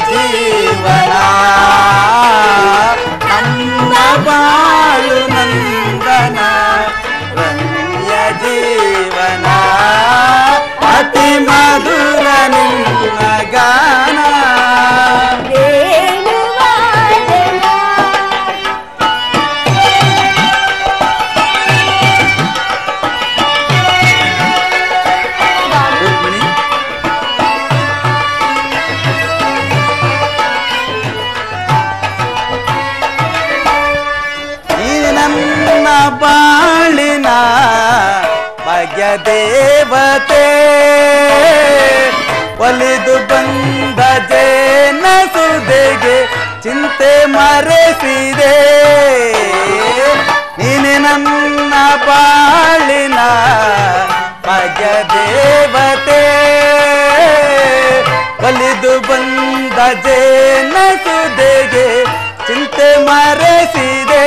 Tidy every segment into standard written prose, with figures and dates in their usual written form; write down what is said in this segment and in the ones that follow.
ಜೀವನ ನಮ್ಮ ಬಾಳು ನಂದನ ರಮ್ಯ ಜೀವನ ಅತಿ ಮಧುರ ನಿನ್ನ ಗಾನ ಬಾಳಿನ ಭಾಗ್ಯ ದೇವತೆ ಒಲಿದು ಬಂದ ಜೇನ ಸುದೆಗೆ ಚಿಂತೆ ಮರೆಸಿದೆ ನೀನೆ ನನ್ನ ಬಾಳಿನ ಭಾಗ್ಯ ದೇವತೆ ಒಲಿದು ಬಂದ ಜೇನ ಸುದೆಗೆ ಚಿಂತೆ ಮರೆಸಿದೆ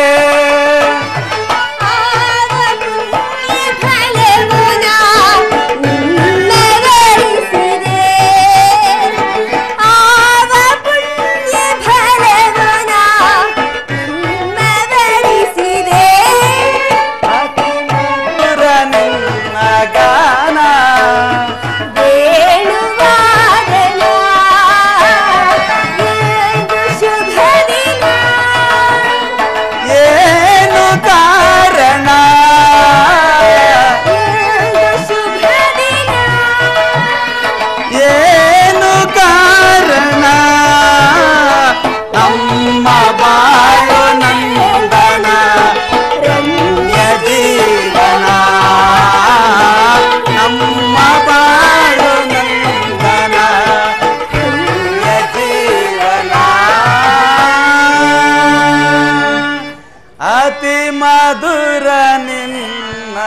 ಮಧುರ ನಿನ್ನ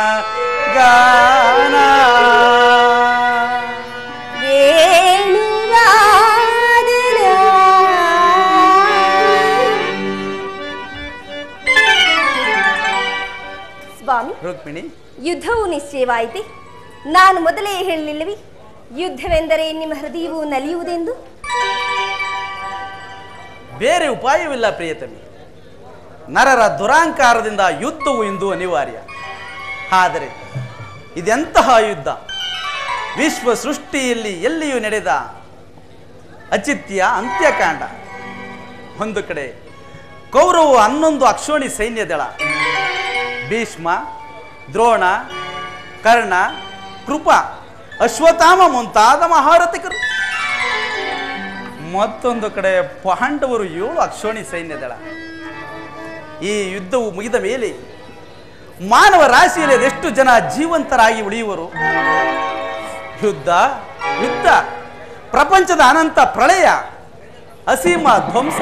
ಗಾನ ಸ್ವಾಮಿ ರುಕ್ಮಿಣಿ, ಯುದ್ಧವು ನಿಶ್ಚಯವಾಯಿತೆ. ನಾನು ಮೊದಲೇ ಹೇಳಲಿಲ್ಲವೇ ಯುದ್ಧವೆಂದರೆ ನಿಮ್ಮ ಹೃದಯವು ನಲಿಯುವುದೆಂದು? ಬೇರೆ ಉಪಾಯವಿಲ್ಲ ಪ್ರಿಯತಮಿ. ನರರ ದುರಾಂಕಾರದಿಂದ ಯುದ್ಧವು ಇಂದು ಅನಿವಾರ್ಯ. ಆದರೆ ಇದೆಂತಹ ಯುದ್ಧ? ವಿಶ್ವ ಸೃಷ್ಟಿಯಲ್ಲಿ ಎಲ್ಲಿಯೂ ನಡೆದ ಅಚಿತ್ಯ ಅಂತ್ಯಕಾಂಡ. ಒಂದು ಕಡೆ ಕೌರವ 11 ಅಕ್ಷೋಣಿ ಸೈನ್ಯ ದಳ, ಭೀಷ್ಮ, ದ್ರೋಣ, ಕರ್ಣ, ಕೃಪ, ಅಶ್ವತ್ಥಾಮ ಮುಂತಾದ ಮಹಾರಥಿಕರು. ಮತ್ತೊಂದು ಕಡೆ ಪಾಂಡವರು 7 ಅಕ್ಷೋಣಿ ಸೈನ್ಯ ದಳ. ಈ ಯುದ್ಧವು ಮುಗಿದ ಮೇಲೆ ಮಾನವ ರಾಶಿಯಲ್ಲಿ ಅದೆಷ್ಟು ಜನ ಜೀವಂತರಾಗಿ ಉಳಿಯುವರು? ಯುದ್ಧ ಯುದ್ಧ, ಪ್ರಪಂಚದ ಅನಂತ ಪ್ರಳಯ, ಅಸೀಮ ಧ್ವಂಸ.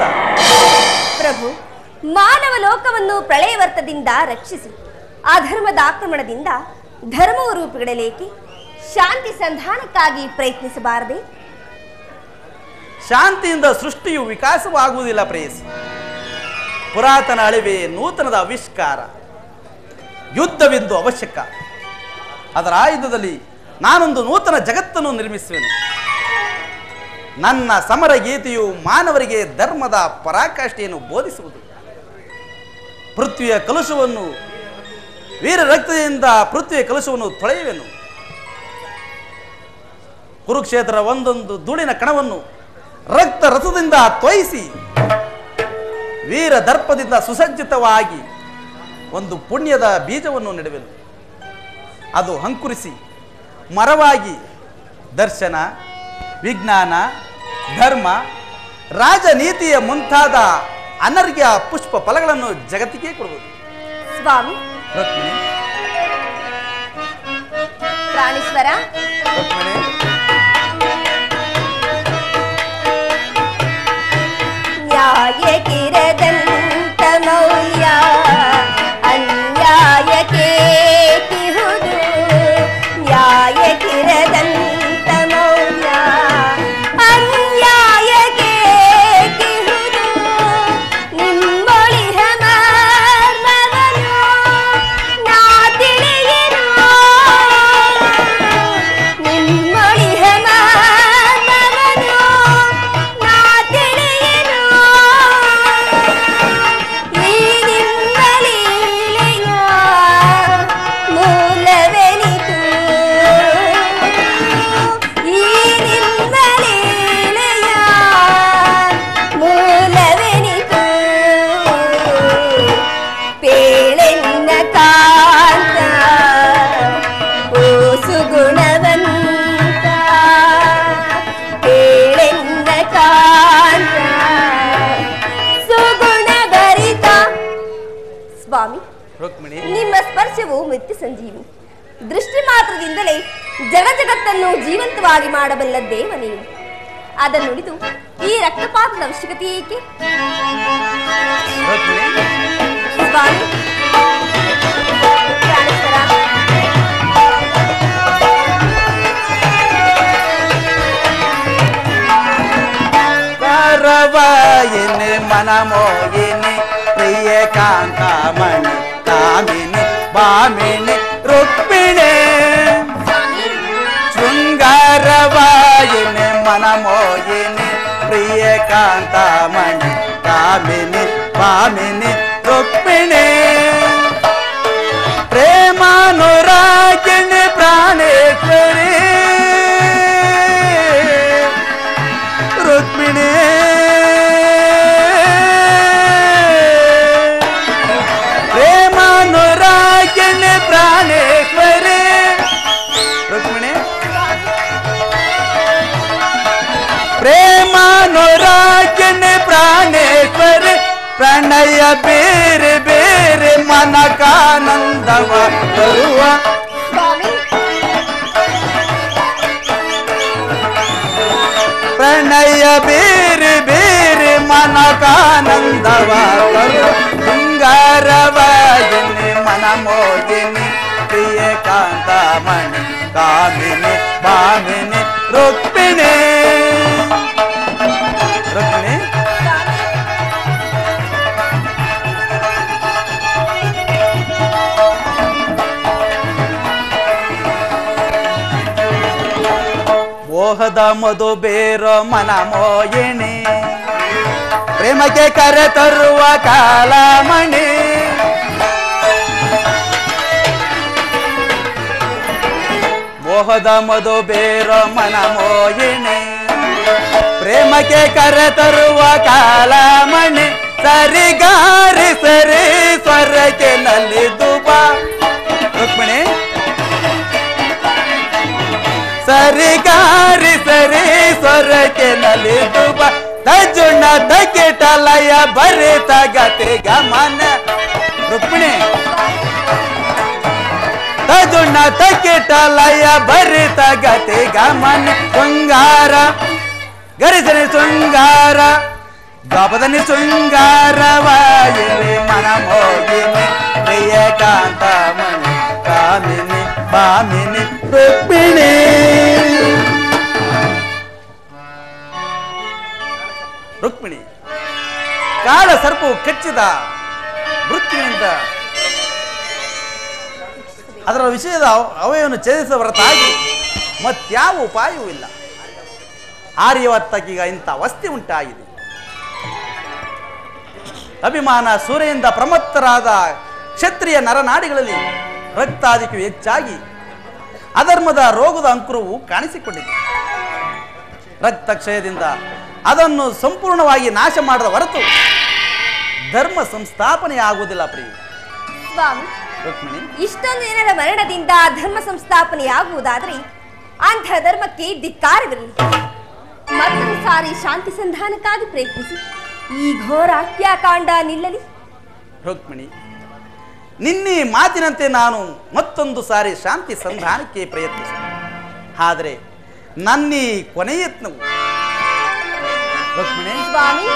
ಪ್ರಭು, ಮಾನವ ಲೋಕವನ್ನು ಪ್ರಳಯವರ್ತದಿಂದ ರಕ್ಷಿಸಿ ಅಧರ್ಮದ ಆಕ್ರಮಣದಿಂದ ಧರ್ಮವು ರೂಪುಗೊಳ್ಳಲೇಕೆ ಶಾಂತಿ ಸಂಧಾನಕ್ಕಾಗಿ ಪ್ರಯತ್ನಿಸಬಾರದೆ? ಶಾಂತಿಯಿಂದ ಸೃಷ್ಟಿಯು ವಿಕಾಸವಾಗುವುದಿಲ್ಲ ಪ್ರೇಯಸಿ. ಪುರಾತನ ಅಳಿವೆ, ನೂತನದ ಆವಿಷ್ಕಾರ. ಯುದ್ಧವೆಂದು ಅವಶ್ಯಕ. ಅದರ ಆಯುಧದಲ್ಲಿ ನಾನೊಂದು ನೂತನ ಜಗತ್ತನ್ನು ನಿರ್ಮಿಸುವೆನು. ನನ್ನ ಸಮರ ಗೀತೆಯು ಮಾನವರಿಗೆ ಧರ್ಮದ ಪರಾಕಾಷ್ಠೆಯನ್ನು ಬೋಧಿಸುವುದು. ಪೃಥ್ವಿಯ ಕಲುಷವನ್ನು, ವೀರ ರಕ್ತದಿಂದ ಪೃಥ್ವಿಯ ಕಲುಷವನ್ನು ತೊಳೆಯುವೆನು. ಕುರುಕ್ಷೇತ್ರ ಒಂದೊಂದು ಧೂಳಿನ ಕಣವನ್ನು ರಕ್ತ ರಥದಿಂದ ತೊಯಿಸಿ ವೀರ ದರ್ಪದಿಂದ ಸುಸಜ್ಜಿತವಾಗಿ ಒಂದು ಪುಣ್ಯದ ಬೀಜವನ್ನು ನೆಡುವೆನು. ಅದು ಅಂಕುರಿಸಿ ಮರವಾಗಿ ದರ್ಶನ, ವಿಜ್ಞಾನ, ಧರ್ಮ, ರಾಜನೀತಿಯ ಮುಂತಾದ ಅನರ್ಘ್ಯ ಪುಷ್ಪ ಫಲಗಳನ್ನು ಜಗತ್ತಿಗೆ ಕೊಡುವುದು. ಸ್ವಾಮಿ, ರುಕ್ಮಿಣಿ, ಪ್ರಾಣೇಶ್ವರ, ರುಕ್ಮಿಣಿ, ನ್ಯಾಯಕ್ಕಿರದಂತ ಮೌಲ್ಯ ಅನ್ಯಾಯಕ್ಕೆ ಕಿಹುದು. ನ್ಯಾಯಕ್ಕಿರದಂತ ಮೌಲ್ಯ ಅನ್ಯಾಯಕ್ಕೆ ಕಿಹುದು. ನಿಮ್ಮೊಳಿಹ ಮರ್ಮವನ್ನು ನಾ ತಿಳಿಯೆನು. ನಿಮ್ಮೊಳಿಹ ಮರ್ಮವನ್ನು ನಾ ತಿಳಿಯೆನು. ರುಕ್ಮಿಣಿ, ನಿಮ್ಮ ಸ್ಪರ್ಶವು ಮೃತ್ಯು ಸಂಜೀವಿ. ದೃಷ್ಟಿ ಮಾತ್ರದಿಂದಲೇ ಜಗತ್ತನ್ನು ಜೀವಂತವಾಗಿ ಮಾಡಬಲ್ಲ ದೇವ ನೀವು. ಅದನ್ನುಳಿದು ಈ ರಕ್ತಪಾತದ ಅವಶ್ಯಕತೆ ಏಕೆ? ರುಕ್ಮಿಣಿ, ಸ್ವಾಮಿ, ಪ್ರಾಣೇಶ್ವರ, ಕರವಾಯಿನಿ ಮನಮೋಹಿನಿ ಪ್ರಿಯ ಕಾಂತಾಮಣಿ ಕಾಮಿನಿ ಭಾಮಿನಿ ರುಕ್ಮಿಣಿ, ಶೃಂಗಾರವಾಯಿನಿ ಮನಮೋಹಿನಿ ಪ್ರಿಯ ಕಾಂತಾಮಣಿ ಕಾಮಿನಿ ಭಾಮಿನಿ ರುಕ್ಮಿಣಿ, ಪ್ರೇಮಾನುರಾಗಿಣಿ ಪ್ರಾಣೇಶ್ವರಿ ರುಕ್ಮಿಣಿ, ಪ್ರೇಮಾನುರಾಗಿಣಿ ಪ್ರಾಣೇಶ್ವರಿ ರುಕ್ಮಿಣಿ, ಪ್ರೇಮಾನುರಾಗಿಣಿ ಪ್ರಾಣೇಶ್ವರಿ, ಪ್ರಣಯ ಬೇರೆ ಬೇರೆ ಮನಕಾನಂದವ ತರುವ ಸ್ವಾಮಿ, ಪ್ರಣಯ ಬೇರೆ ಬೇರೆ ಮನಕಾನಂದವ ತರುವ ಶೃಂಗಾರವಾಯಿನಿ ಮನಮೋಹಿನಿ ಪ್ರಿಯ ಕಾಂತಾಮಣಿ ಕಾಮಿನಿ ಭಾಮಿನಿ ರುಕ್ಮಿಣಿ. ರುಕ್ಮಿಣಿ, ಮೋಹದ ಮಧು ಬೇರೋ ಮನಮೋಹಿನಿ ಪ್ರೇಮಕ್ಕೆ ಕರೆ ತರುವ ಕಾಲಮಣಿ, ಮೋಹದ ಮಧು ಬೇರೋ ಮನಮೋಹಿನಿ ಪ್ರೇಮಕ್ಕೆ ಕರೆ ತರುವ ಕಾಲಮಣಿ, ಸರಿಗಾರಿ ಸರಿ ಸ್ವರಕ್ಕೆ ನಲ್ಲಿ ದುಬ ರುಕ್ಮಿಣಿ, ಸರಿಗಾರಿ ಸರಿ ಸ್ವರಕ್ಕೆ ನಲ್ಲಿ ದುಬ ತಜುಣ ತಕಿಟಲಯ ಭರಿತ ಗತಿ ಗಮನ ರುಕ್ಮಿಣಿ, ತಜುಣ ತಕಿಟಲಯ ಭರಿತ ಗತಿ ಗಮನ, ಶೃಂಗಾರ ಗರಿಸನಿ ಶೃಂಗಾರ ಗಾಪದನಿ ಶೃಂಗಾರವಾಯಿನಿ ಮನಮೋಹಿನಿ ಪ್ರಿಯ ಕಾಂತಾಮಣಿ ಕಾಮಿನಿ ಭಾಮಿನಿ ರುಕ್ಮಿಣಿ. ರುಕ್ಮಿಣಿ, ಕಾಳ ಸರ್ಪವು ಕಚ್ಚಿದ ಮೃತ್ಯುವಿನಿಂದ ಅದರ ವಿಷಯದ ಅವಯವನ್ನು ಛೇದಿಸುವ ಹೊರತಾಗಿ ಮತ್ಯಾವ ಉಪಾಯವೂ ಇಲ್ಲ. ಆರ್ಯವತ್ತಕೀಗ ಇಂಥ ಅವಸ್ಥೆ ಉಂಟಾಗಿದೆ. ಅಭಿಮಾನ ಸೂರ್ಯದಿಂದ ಪ್ರಮತ್ತರಾದ ಕ್ಷತ್ರಿಯ ನರನಾಡಿಗಳಲ್ಲಿ ರಕ್ತಾಧಿಕ್ಯವು ಹೆಚ್ಚಾಗಿ ಅಧರ್ಮದ ರೋಗದ ಅಂಕುರವು ಕಾಣಿಸಿಕೊಂಡಿದೆ. ರಕ್ತಕ್ಷಯದಿಂದ ಅದನ್ನು ಸಂಪೂರ್ಣವಾಗಿ ನಾಶ ಮಾಡದ ಹೊರತು ಧರ್ಮ ಸಂಸ್ಥಾಪನೆ ಆಗುವುದಿಲ್ಲ. ಪ್ರಿಯ ಸ್ವಾಮಿ, ರುಕ್ಮಿಣಿ, ಇಷ್ಟೊಂದು ಜನರ ಮರಣದಿಂದ ಧರ್ಮ ಸಂಸ್ಥಾಪನೆಯಾಗುವುದಾದರೆ ಅಂಥ ಧರ್ಮಕ್ಕೆ ಧಿಕ್ಕಾರವಿರಲಿ. ಮತ್ತೊಂದು ಸಾರಿ ಶಾಂತಿ ಸಂಧಾನಕ್ಕಾಗಿ ಪ್ರಯತ್ನಿಸಿ ಈ ಘೋರ ಹತ್ಯಾಕಾಂಡ ನಿಲ್ಲಲಿ. ರುಕ್ಮಿಣಿ, ನಿನ್ನೆ ಮಾತಿನಂತೆ ನಾನು ಮತ್ತೊಂದು ಸಾರಿ ಶಾಂತಿ ಸಂಧಾನಕ್ಕೆ ಪ್ರಯತ್ನಿಸಿ, ಆದರೆ ನನ್ನೀ ಕೊನೆಯ ಯತ್ನವು ರುಕ್ಮಿಣಿ ಸ್ವಾಮಿ,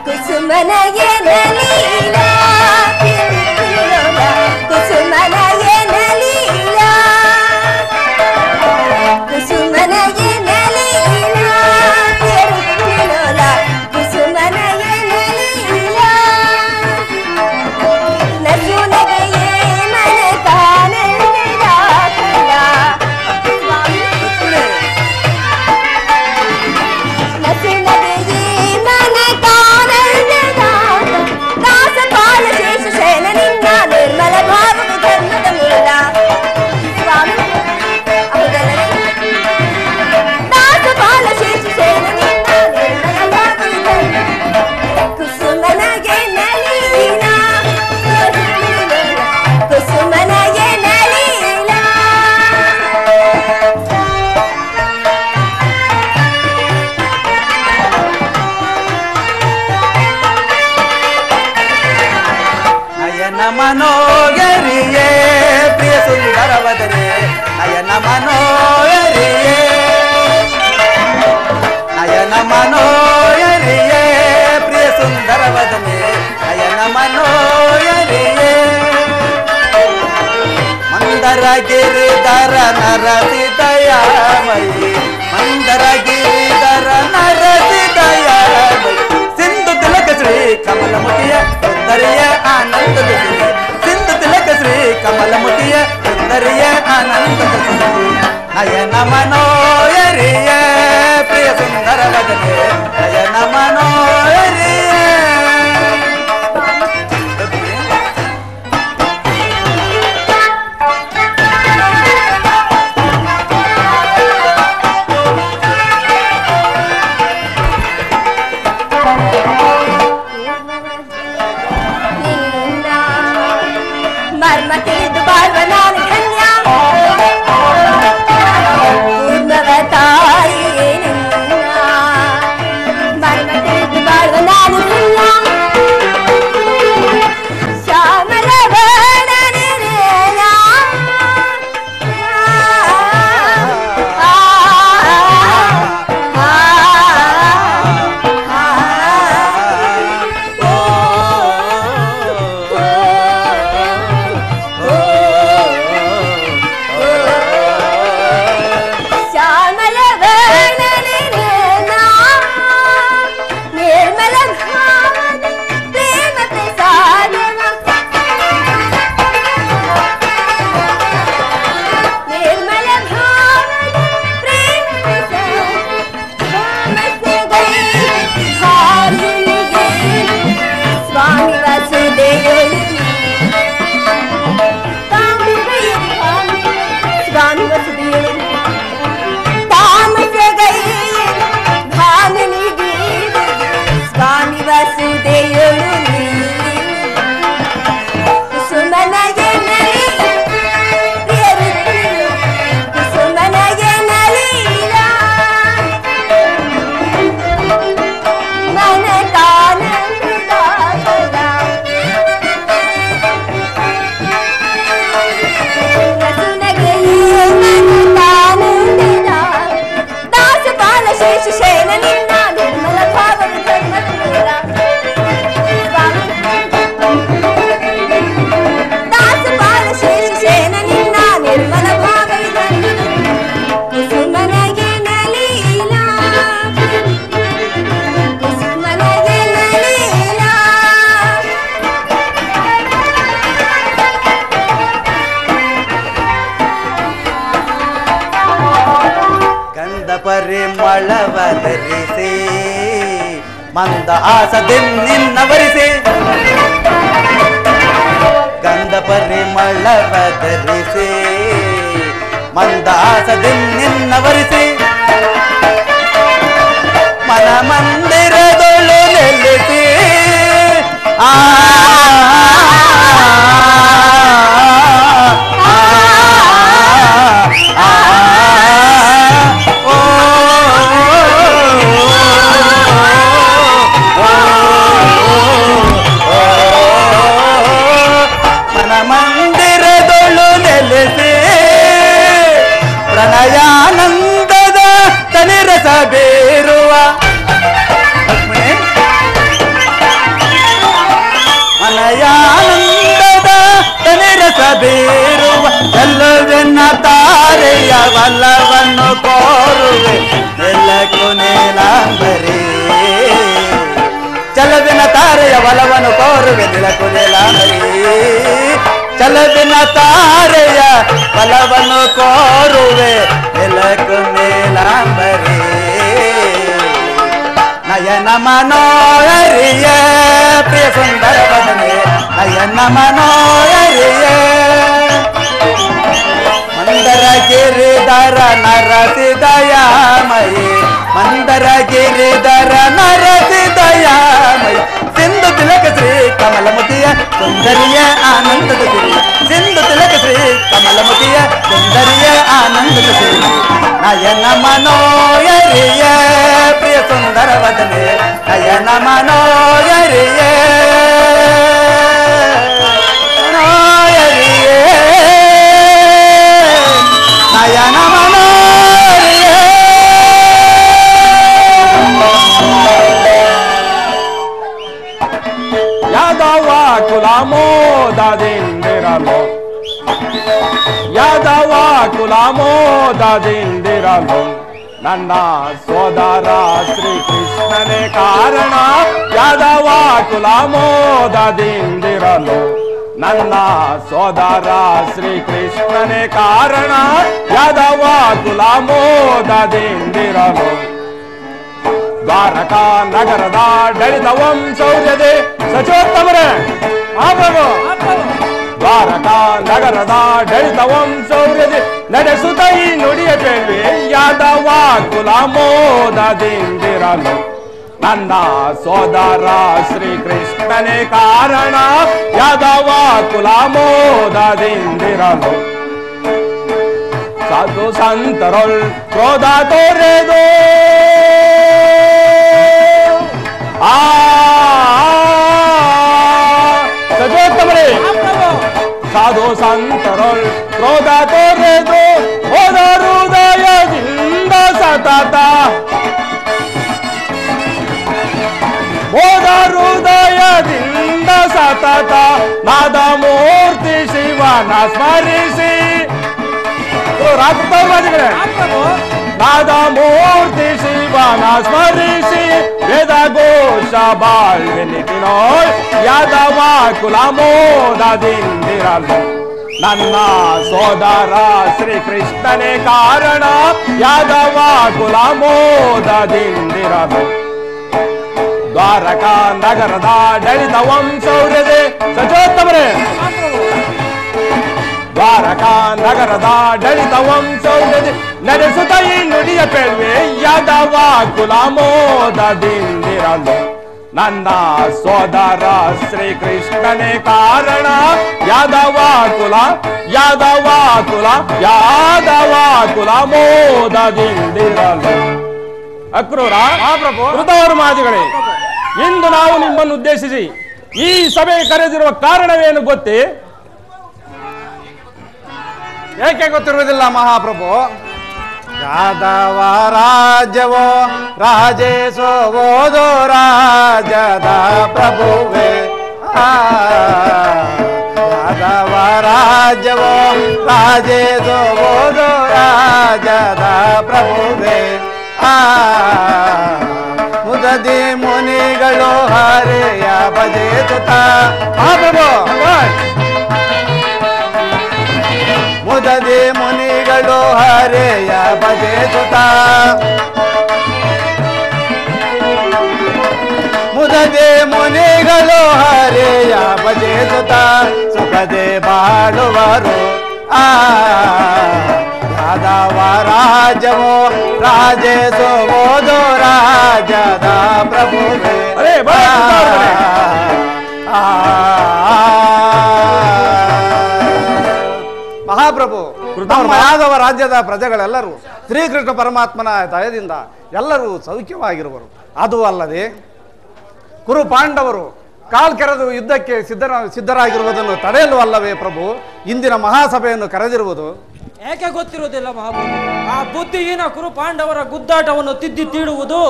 ಕುಸುಮನಗೆ ನಲೀಲ ಕುಸುಮನಗೆ ನಲೀಲ ಕುಸುಮನಗೆ ನಲೀಲ ಕುಸುಮನಗೆ ನಲೀಲ ನಸುನಗೆಯೇ ಮನ ಕಾನಂದದ ಕಲ. ಸ್ವಾಮಿ, ನಸುನಗೆಯೇ ಮನ ಕಾನಂದದ ಮನೋಗರಿಯೇ ಪ್ರಿಯ ಸುಂದರ ವದನೆ ನಯನ ಮನೋಗರಿಯೇ ನಯನ ಮನೋಗರಿಯೇ ಪ್ರಿಯ ಸುಂದರ ವದನೆ ನಯನ ಮನೋಗರಿಯೇ ಮಂದರ ಗಿರಿಧರ ನರಸಿದಯಾಮಯಿ ಮಂದರ ಗಿರಿಧರ ನರಸಿದಯಾಮಯಿ ಸಿಂಧು ತಿಲಕ ಶ್ರೀ ಕಮಲಮುಖಿಯ ಸುಂದರಿಯ ಆನಂದದ ಸಿರಿ ಸಿಂಧು ತಿಲಕ ಶ್ರೀ ಕಮಲಮುಖಿಯ ಸುಂದರಿಯ ಆನಂದದ ಸಿರಿ ನಯನ ಮನೋಗರಿಯ ಪ್ರಿಯ ಸುಂದರ ವದನೆ ನಯನ ಮನೋಗರಿಯ ಪರಿಮಳವದರಿಸಿ ಮಂದ ಆಸದಿನ್ನವರಿಸಿ ಗಂಧ ಪರಿಮಳವದರಿಸಿ ಮಂದ ಆಸದಿನ್ನವರಿಸಿ ಮನ ಮಂದಿರದೊಳು ನೆಲೆಸಿ ಪ್ರಣಯಾನಂದದ ತನಿರಸ ಬೇರುವ ಮನಯಾನಂದದ ತನಿರಸ ಬೇರುವ ಚೆಲ್ಲುವೆನ್ನ ತಾರೆಯ ಬಲವನ್ನು ಕೋರುವೆ ನೆಲಕು ನೀಲಾಂಬರಿ ಚಲವಿನ ತಾರೆಯ ಬಲವನ್ನು ಕೋರುವೆ ನೆಲಕು ನೀಲಾಂಬರಿ ಚಲವಿನ ತಾರೆಯ ಬಲವನ್ನು ಕೋರುವೆ ನೆಲಕು ನೀಲಾಂಬರಿ ನಯನ ಮನೋಹರಿಯ ಪ್ರಿಯ ಸುಂದರ ವದನೆ ನಯನ ಮನೋಹರಿಯ ಮಂದರ ಗಿರಿಧರ ನರಸಿದಯಾಮಯಿ ಮಂದರ ಗಿರಿಧರ ನರಸಿದಯಾಮಯಿ ಸಿಂಧು ತಿಲಕ ಶ್ರೀ ಕಮಲಮುಖಿಯ ಸುಂದರಿಯ ಆನಂದದ ಸಿರಿ ಸಿಂಧು ತಿಲಕ ಶ್ರೀ ಕಮಲಮುಖಿಯ ಸುಂದರಿಯ ಆನಂದದ ಸಿರಿ ನಯನ ಮನೋಹರಿಯ ಪ್ರಿಯ ಸುಂದರ ವದನೆ ನಯನ ಮನೋಹರಿಯ ಮೋದದಿಂದಿರಲು ಯಾದವ ಕುಲ ಮೋದದಿಂದಿರಲು ನನ್ನ ಸೋದರ ಶ್ರೀಕೃಷ್ಣನೇ ಕಾರಣ ಯಾದವ ಕುಲ ಮೋದದಿಂದಿರಲು ನನ್ನ ಸೋದರ ಶ್ರೀಕೃಷ್ಣನೇ ಕಾರಣ ಯಾದವ ಕುಲ ಮೋದದಿಂದಿರಲು ದ್ವಾರಕಾ ನಗರದ ಡಳಿತ ವಂಶೌರ್ಯದೆ ಸಚಿವೋತ್ತಮರೇ ದ್ವಾರಕಾ ನಗರದ ಡಳಿತ ವಂಶೌರ್ಯದೆ ನಡೆಸುತ್ತ ಈ ನುಡಿಯ ಬೇಳ್ವೆ ಯಾದವ ಕುಲ ಮೋದದಿಂದಿರಲು ನನ್ನ ಸೋದರ ಶ್ರೀಕೃಷ್ಣನೇ ಕಾರಣ ಯಾದವ ಕುಲ ಮೋದದಿಂದಿರಲು ಸಾಧು ಸಂತರೊಳ್ ಕ್ರೋಧ ತೋರೆದು ಸಜೋತ್ತಮರೇ ಸಾಧು ಸಂತರೊಳ್ ಕ್ರೋಧ ತೋರೆದು ಹೋದ ಹೃದಯದಿಂದ ಸತತ ಹೋದ ಹೃದಯದಿಂದ ಸತತ ನಾದ ಮೂರ್ತಿ ಶಿವನ ಸ್ಮರಿಸಿ ನಾದ ಮೂರ್ತಿ ಶಿವನ ಸ್ಮರಿಸಿ ವೇದ ಘೋಷ ಬಾಳ್ವೆನಿತಿನೋಳ್ ಯಾದವ ಕುಲ ಮೋದದಿಂದಿರಲು ನನ್ನ ಸೋದರ ಶ್ರೀಕೃಷ್ಣನೇ ಕಾರಣ ಯಾದವ ಕುಲ ಮೋದದಿಂದಿರಲು ದ್ವಾರಕಾ ನಗರದ ಡಳಿತ ವಂಶೌರ್ಯದೆ ಸಚೋತ್ತಮರೇ ದ್ವಾರಕಾ ನಗರದ ಡಳಿತ ವಂಶೌರ್ಯದೆ ನಡೆಸುತ್ತ ಈ ನುಡಿಯ ಪೇಳ್ವೆ ಯಾದವ ಕುಲ ಮೋದದಿಂದಿರಲು ನನ್ನ ಸೋದರ ಶ್ರೀಕೃಷ್ಣನೇ ಕಾರಣ ಯಾದವ ಕುಲ ಯಾದವ ಕುಲ ಯಾದವ ಕುಲ ಮೋದದಿಂದಿರಲು ಅಕ್ರೂರ ಕೃತವರ್ಮಾದಿಗಳೇ ಇಂದು ನಾವು ನಿಮ್ಮನ್ನು ಉದ್ದೇಶಿಸಿ ಈ ಸಭೆ ಕರೆದಿರುವ ಕಾರಣವೇನು ಗೊತ್ತೇ? ಏಕೆ ಗೊತ್ತಿರುವುದಿಲ್ಲ ಮಹಾಪ್ರಭು? ಯಾದವ ರಾಜ್ಯವೋ ರಾಜೇಶೋದೋ ರಾಜದ ಪ್ರಭುವೇ ಯಾದವ ರಾಜ್ಯವೋ ರಾಜೇಶೋದೋ ರಾಜದ ಪ್ರಭುವೇ ಮುದದಿ ಮುನಿಗಳು ಹರೆಯ ಭಜಿಸುತ್ತ ಮುದದಿ ಮುನಿಗಳು ಹರೆಯ ಭಜಿಸುತ್ತ ಮುದದಿ ಮುನಿಗಳು ಹರೆಯ ಭಜಿಸುತ್ತ ಸುಖದೆ ಬಾಳುವರು ಯಾದವ ರಾಜವೋ ರಾಜೇಶೋದೋ ರಾಜದ ಪ್ರಭುವೇ ಮಹಾಪ್ರಭು ನಮ್ಮ ಯಾದವ ರಾಜ್ಯದ ಪ್ರಜೆಗಳೆಲ್ಲರೂ ಶ್ರೀಕೃಷ್ಣ ಪರಮಾತ್ಮನ ದಯದಿಂದ ಎಲ್ಲರೂ ಸೌಖ್ಯವಾಗಿರುವರು. ಅದು ಅಲ್ಲದೆ ಕುರು ಪಾಂಡವರು ಕಾಲ್ಕೆರೆದು ಯುದ್ಧಕ್ಕೆ ಸಿದ್ಧರಾಗಿರುವುದನ್ನು ತಡೆಯಲು ಅಲ್ಲವೇ ಪ್ರಭು ಇಂದಿನ ಮಹಾಸಭೆಯನ್ನು ಕರೆದಿರುವುದು? ಏಕೆ ಗೊತ್ತಿರುವುದಿಲ್ಲ ಮಹಾಪ್ರಭು? ಆ ಬುದ್ಧಿಹೀನ ಕುರು ಪಾಂಡವರ ಗುದ್ದಾಟವನ್ನು ತಿದ್ದಿ ತೀಡುವುದು,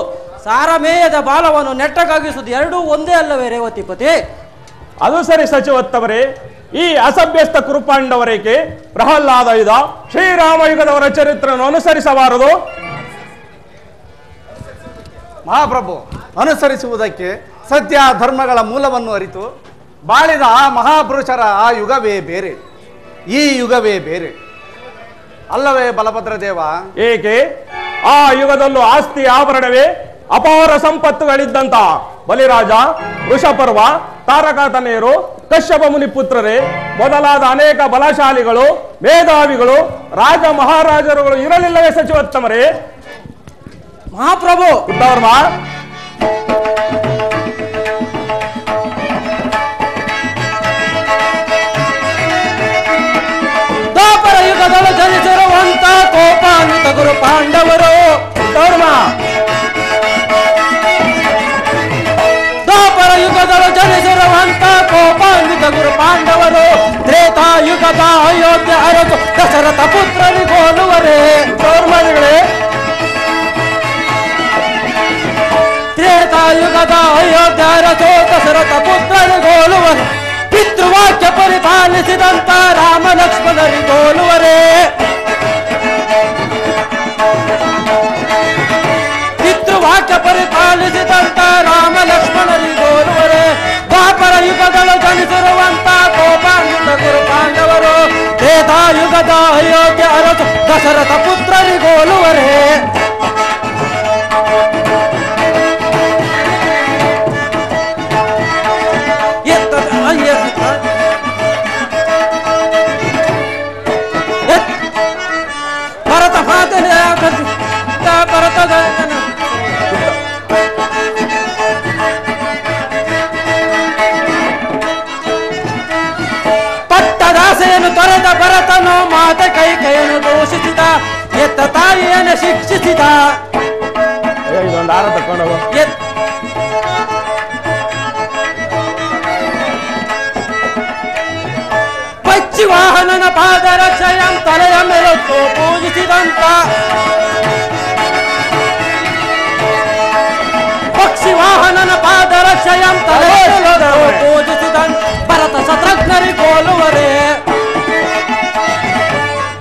ಸಾರಮೇಯದ ಬಾಲವನ್ನು ನೆಟ್ಟಗಾಗಿಸುವುದು ಎರಡೂ ಒಂದೇ ಅಲ್ಲವೇ ರೇವತಿಪತಿ? ಅದು ಸರಿ ಸಚಿವತ್ತವರೇ, ಈ ಅಸಭ್ಯಸ್ಥ ಕುರುಪಾಂಡವರೇಕೆ ಪ್ರಹ್ಲಾದ ಯುಗ ಶ್ರೀರಾಮ ಯುಗದವರ ಚರಿತ್ರೆಯನ್ನು ಅನುಸರಿಸಬಾರದು? ಮಹಾಪ್ರಭು, ಅನುಸರಿಸುವುದಕ್ಕೆ ಸತ್ಯ ಧರ್ಮಗಳ ಮೂಲವನ್ನು ಅರಿತು ಬಾಳಿದ ಆ ಮಹಾಪುರುಷರ ಆ ಯುಗವೇ ಬೇರೆ, ಈ ಯುಗವೇ ಬೇರೆ ಅಲ್ಲವೇ ಬಲಭದ್ರ ದೇವ? ಏಕೆ? ಆ ಯುಗದಲ್ಲೂ ಆಸ್ತಿ ಆಭರಣವೇ ಅಪಾರ ಸಂಪತ್ತುಗಳಿದ್ದಂತ ಬಲಿರಾಜ, ವೃಷಪರ್ವ, ತಾರಕಾತನೆಯರು, ಕಶ್ಯಪ ಮುನಿ ಪುತ್ರರೇ ಮೊದಲಾದ ಅನೇಕ ಬಲಶಾಲಿಗಳು, ಮೇಧಾವಿಗಳು, ರಾಜ ಮಹಾರಾಜರುಗಳು ಇರಲಿಲ್ಲವೇ ಸಚಿವೋತ್ತಮರೇ? ಮಹಾಪ್ರಭು, ಉತ್ತಮ ದ್ವಾಪರ ಯುಗದೊಳ ಜನಿಸಿರುವಂತ ಕೋಪಾನ್ವಿತ ಗುರು ಪಾಂಡವರು, ದ್ವಾಪರ ಯುಗದೊಳ ಜನಿಸಿರುವಂತ ಕೋಪಾನ್ವಿತ ಗುರು ಪಾಂಡವರು ತ್ರೇತಾಯುಗದ ಅಯೋಧ್ಯ ಅರಸು ದಶರಥ ಪುತ್ರನಿಗೋಲುವರೇ. ತ್ರೇತಾಯುಗದ ಅಯೋಧ್ಯ ಅರಸು ದಶರಥ ಪುತ್ರನಿಗೋಲುವರು ಪಿತೃವಾಕ್ಯ ಪರಿಪಾಲಿಸಿದಂತ ರಾಮ ಲಕ್ಷ್ಮಣರಿಗೋಲುವರೇ ಪಿತೃವಾಕ್ಯ ಪರಿಪಾಲಿಸಿದಂತ ರಾಮ ಲಕ್ಷ್ಮಣರಿಗೋಲುವರೇ ದ್ವಾಪರ ಯುಗಗಳು ಜನಿಸಿರುವಂತ ಕೋಪಾನ್ವಿತ ಗುರು ಪಾಂಡವರು ತ್ರೇತಾಯುಗದ ಅಯೋಗ್ಯ ಅರಸ ದಶರಥ ಪುತ್ರರಿಗೋಲುವರೇ ಭರತ ಭರತದ ಪಟ್ಟದಾಸೆಯನ್ನು ತೊರೆದ ಭರತನು ಮಾತೆ ಕೈಕೆಯನ್ನು ದೂಷಿಸಿದ ಎತ್ತ ತಾಯಿಯನ್ನು ಶಿಕ್ಷಿಸಿದ ಇದೊಂದು ಆರ ತಕೊಂಡೋಗು ವಾಹನನ ಪಾದರಕ್ಷೆಯಂ ತಲೆಯ ಮೇಲೊತ್ತು ಪೂಜಿಸಿದಂತ ಪಕ್ಷಿ ವಾಹನನ ಪಾದರಕ್ಷೆಯಂ ತಲೆಯ ಮೇಲೊತ್ತು ಪೂಜಿಸಿದಂತ ಭರತ ಶತ್ರುಘ್ನರಿಗೋಲುವರೇ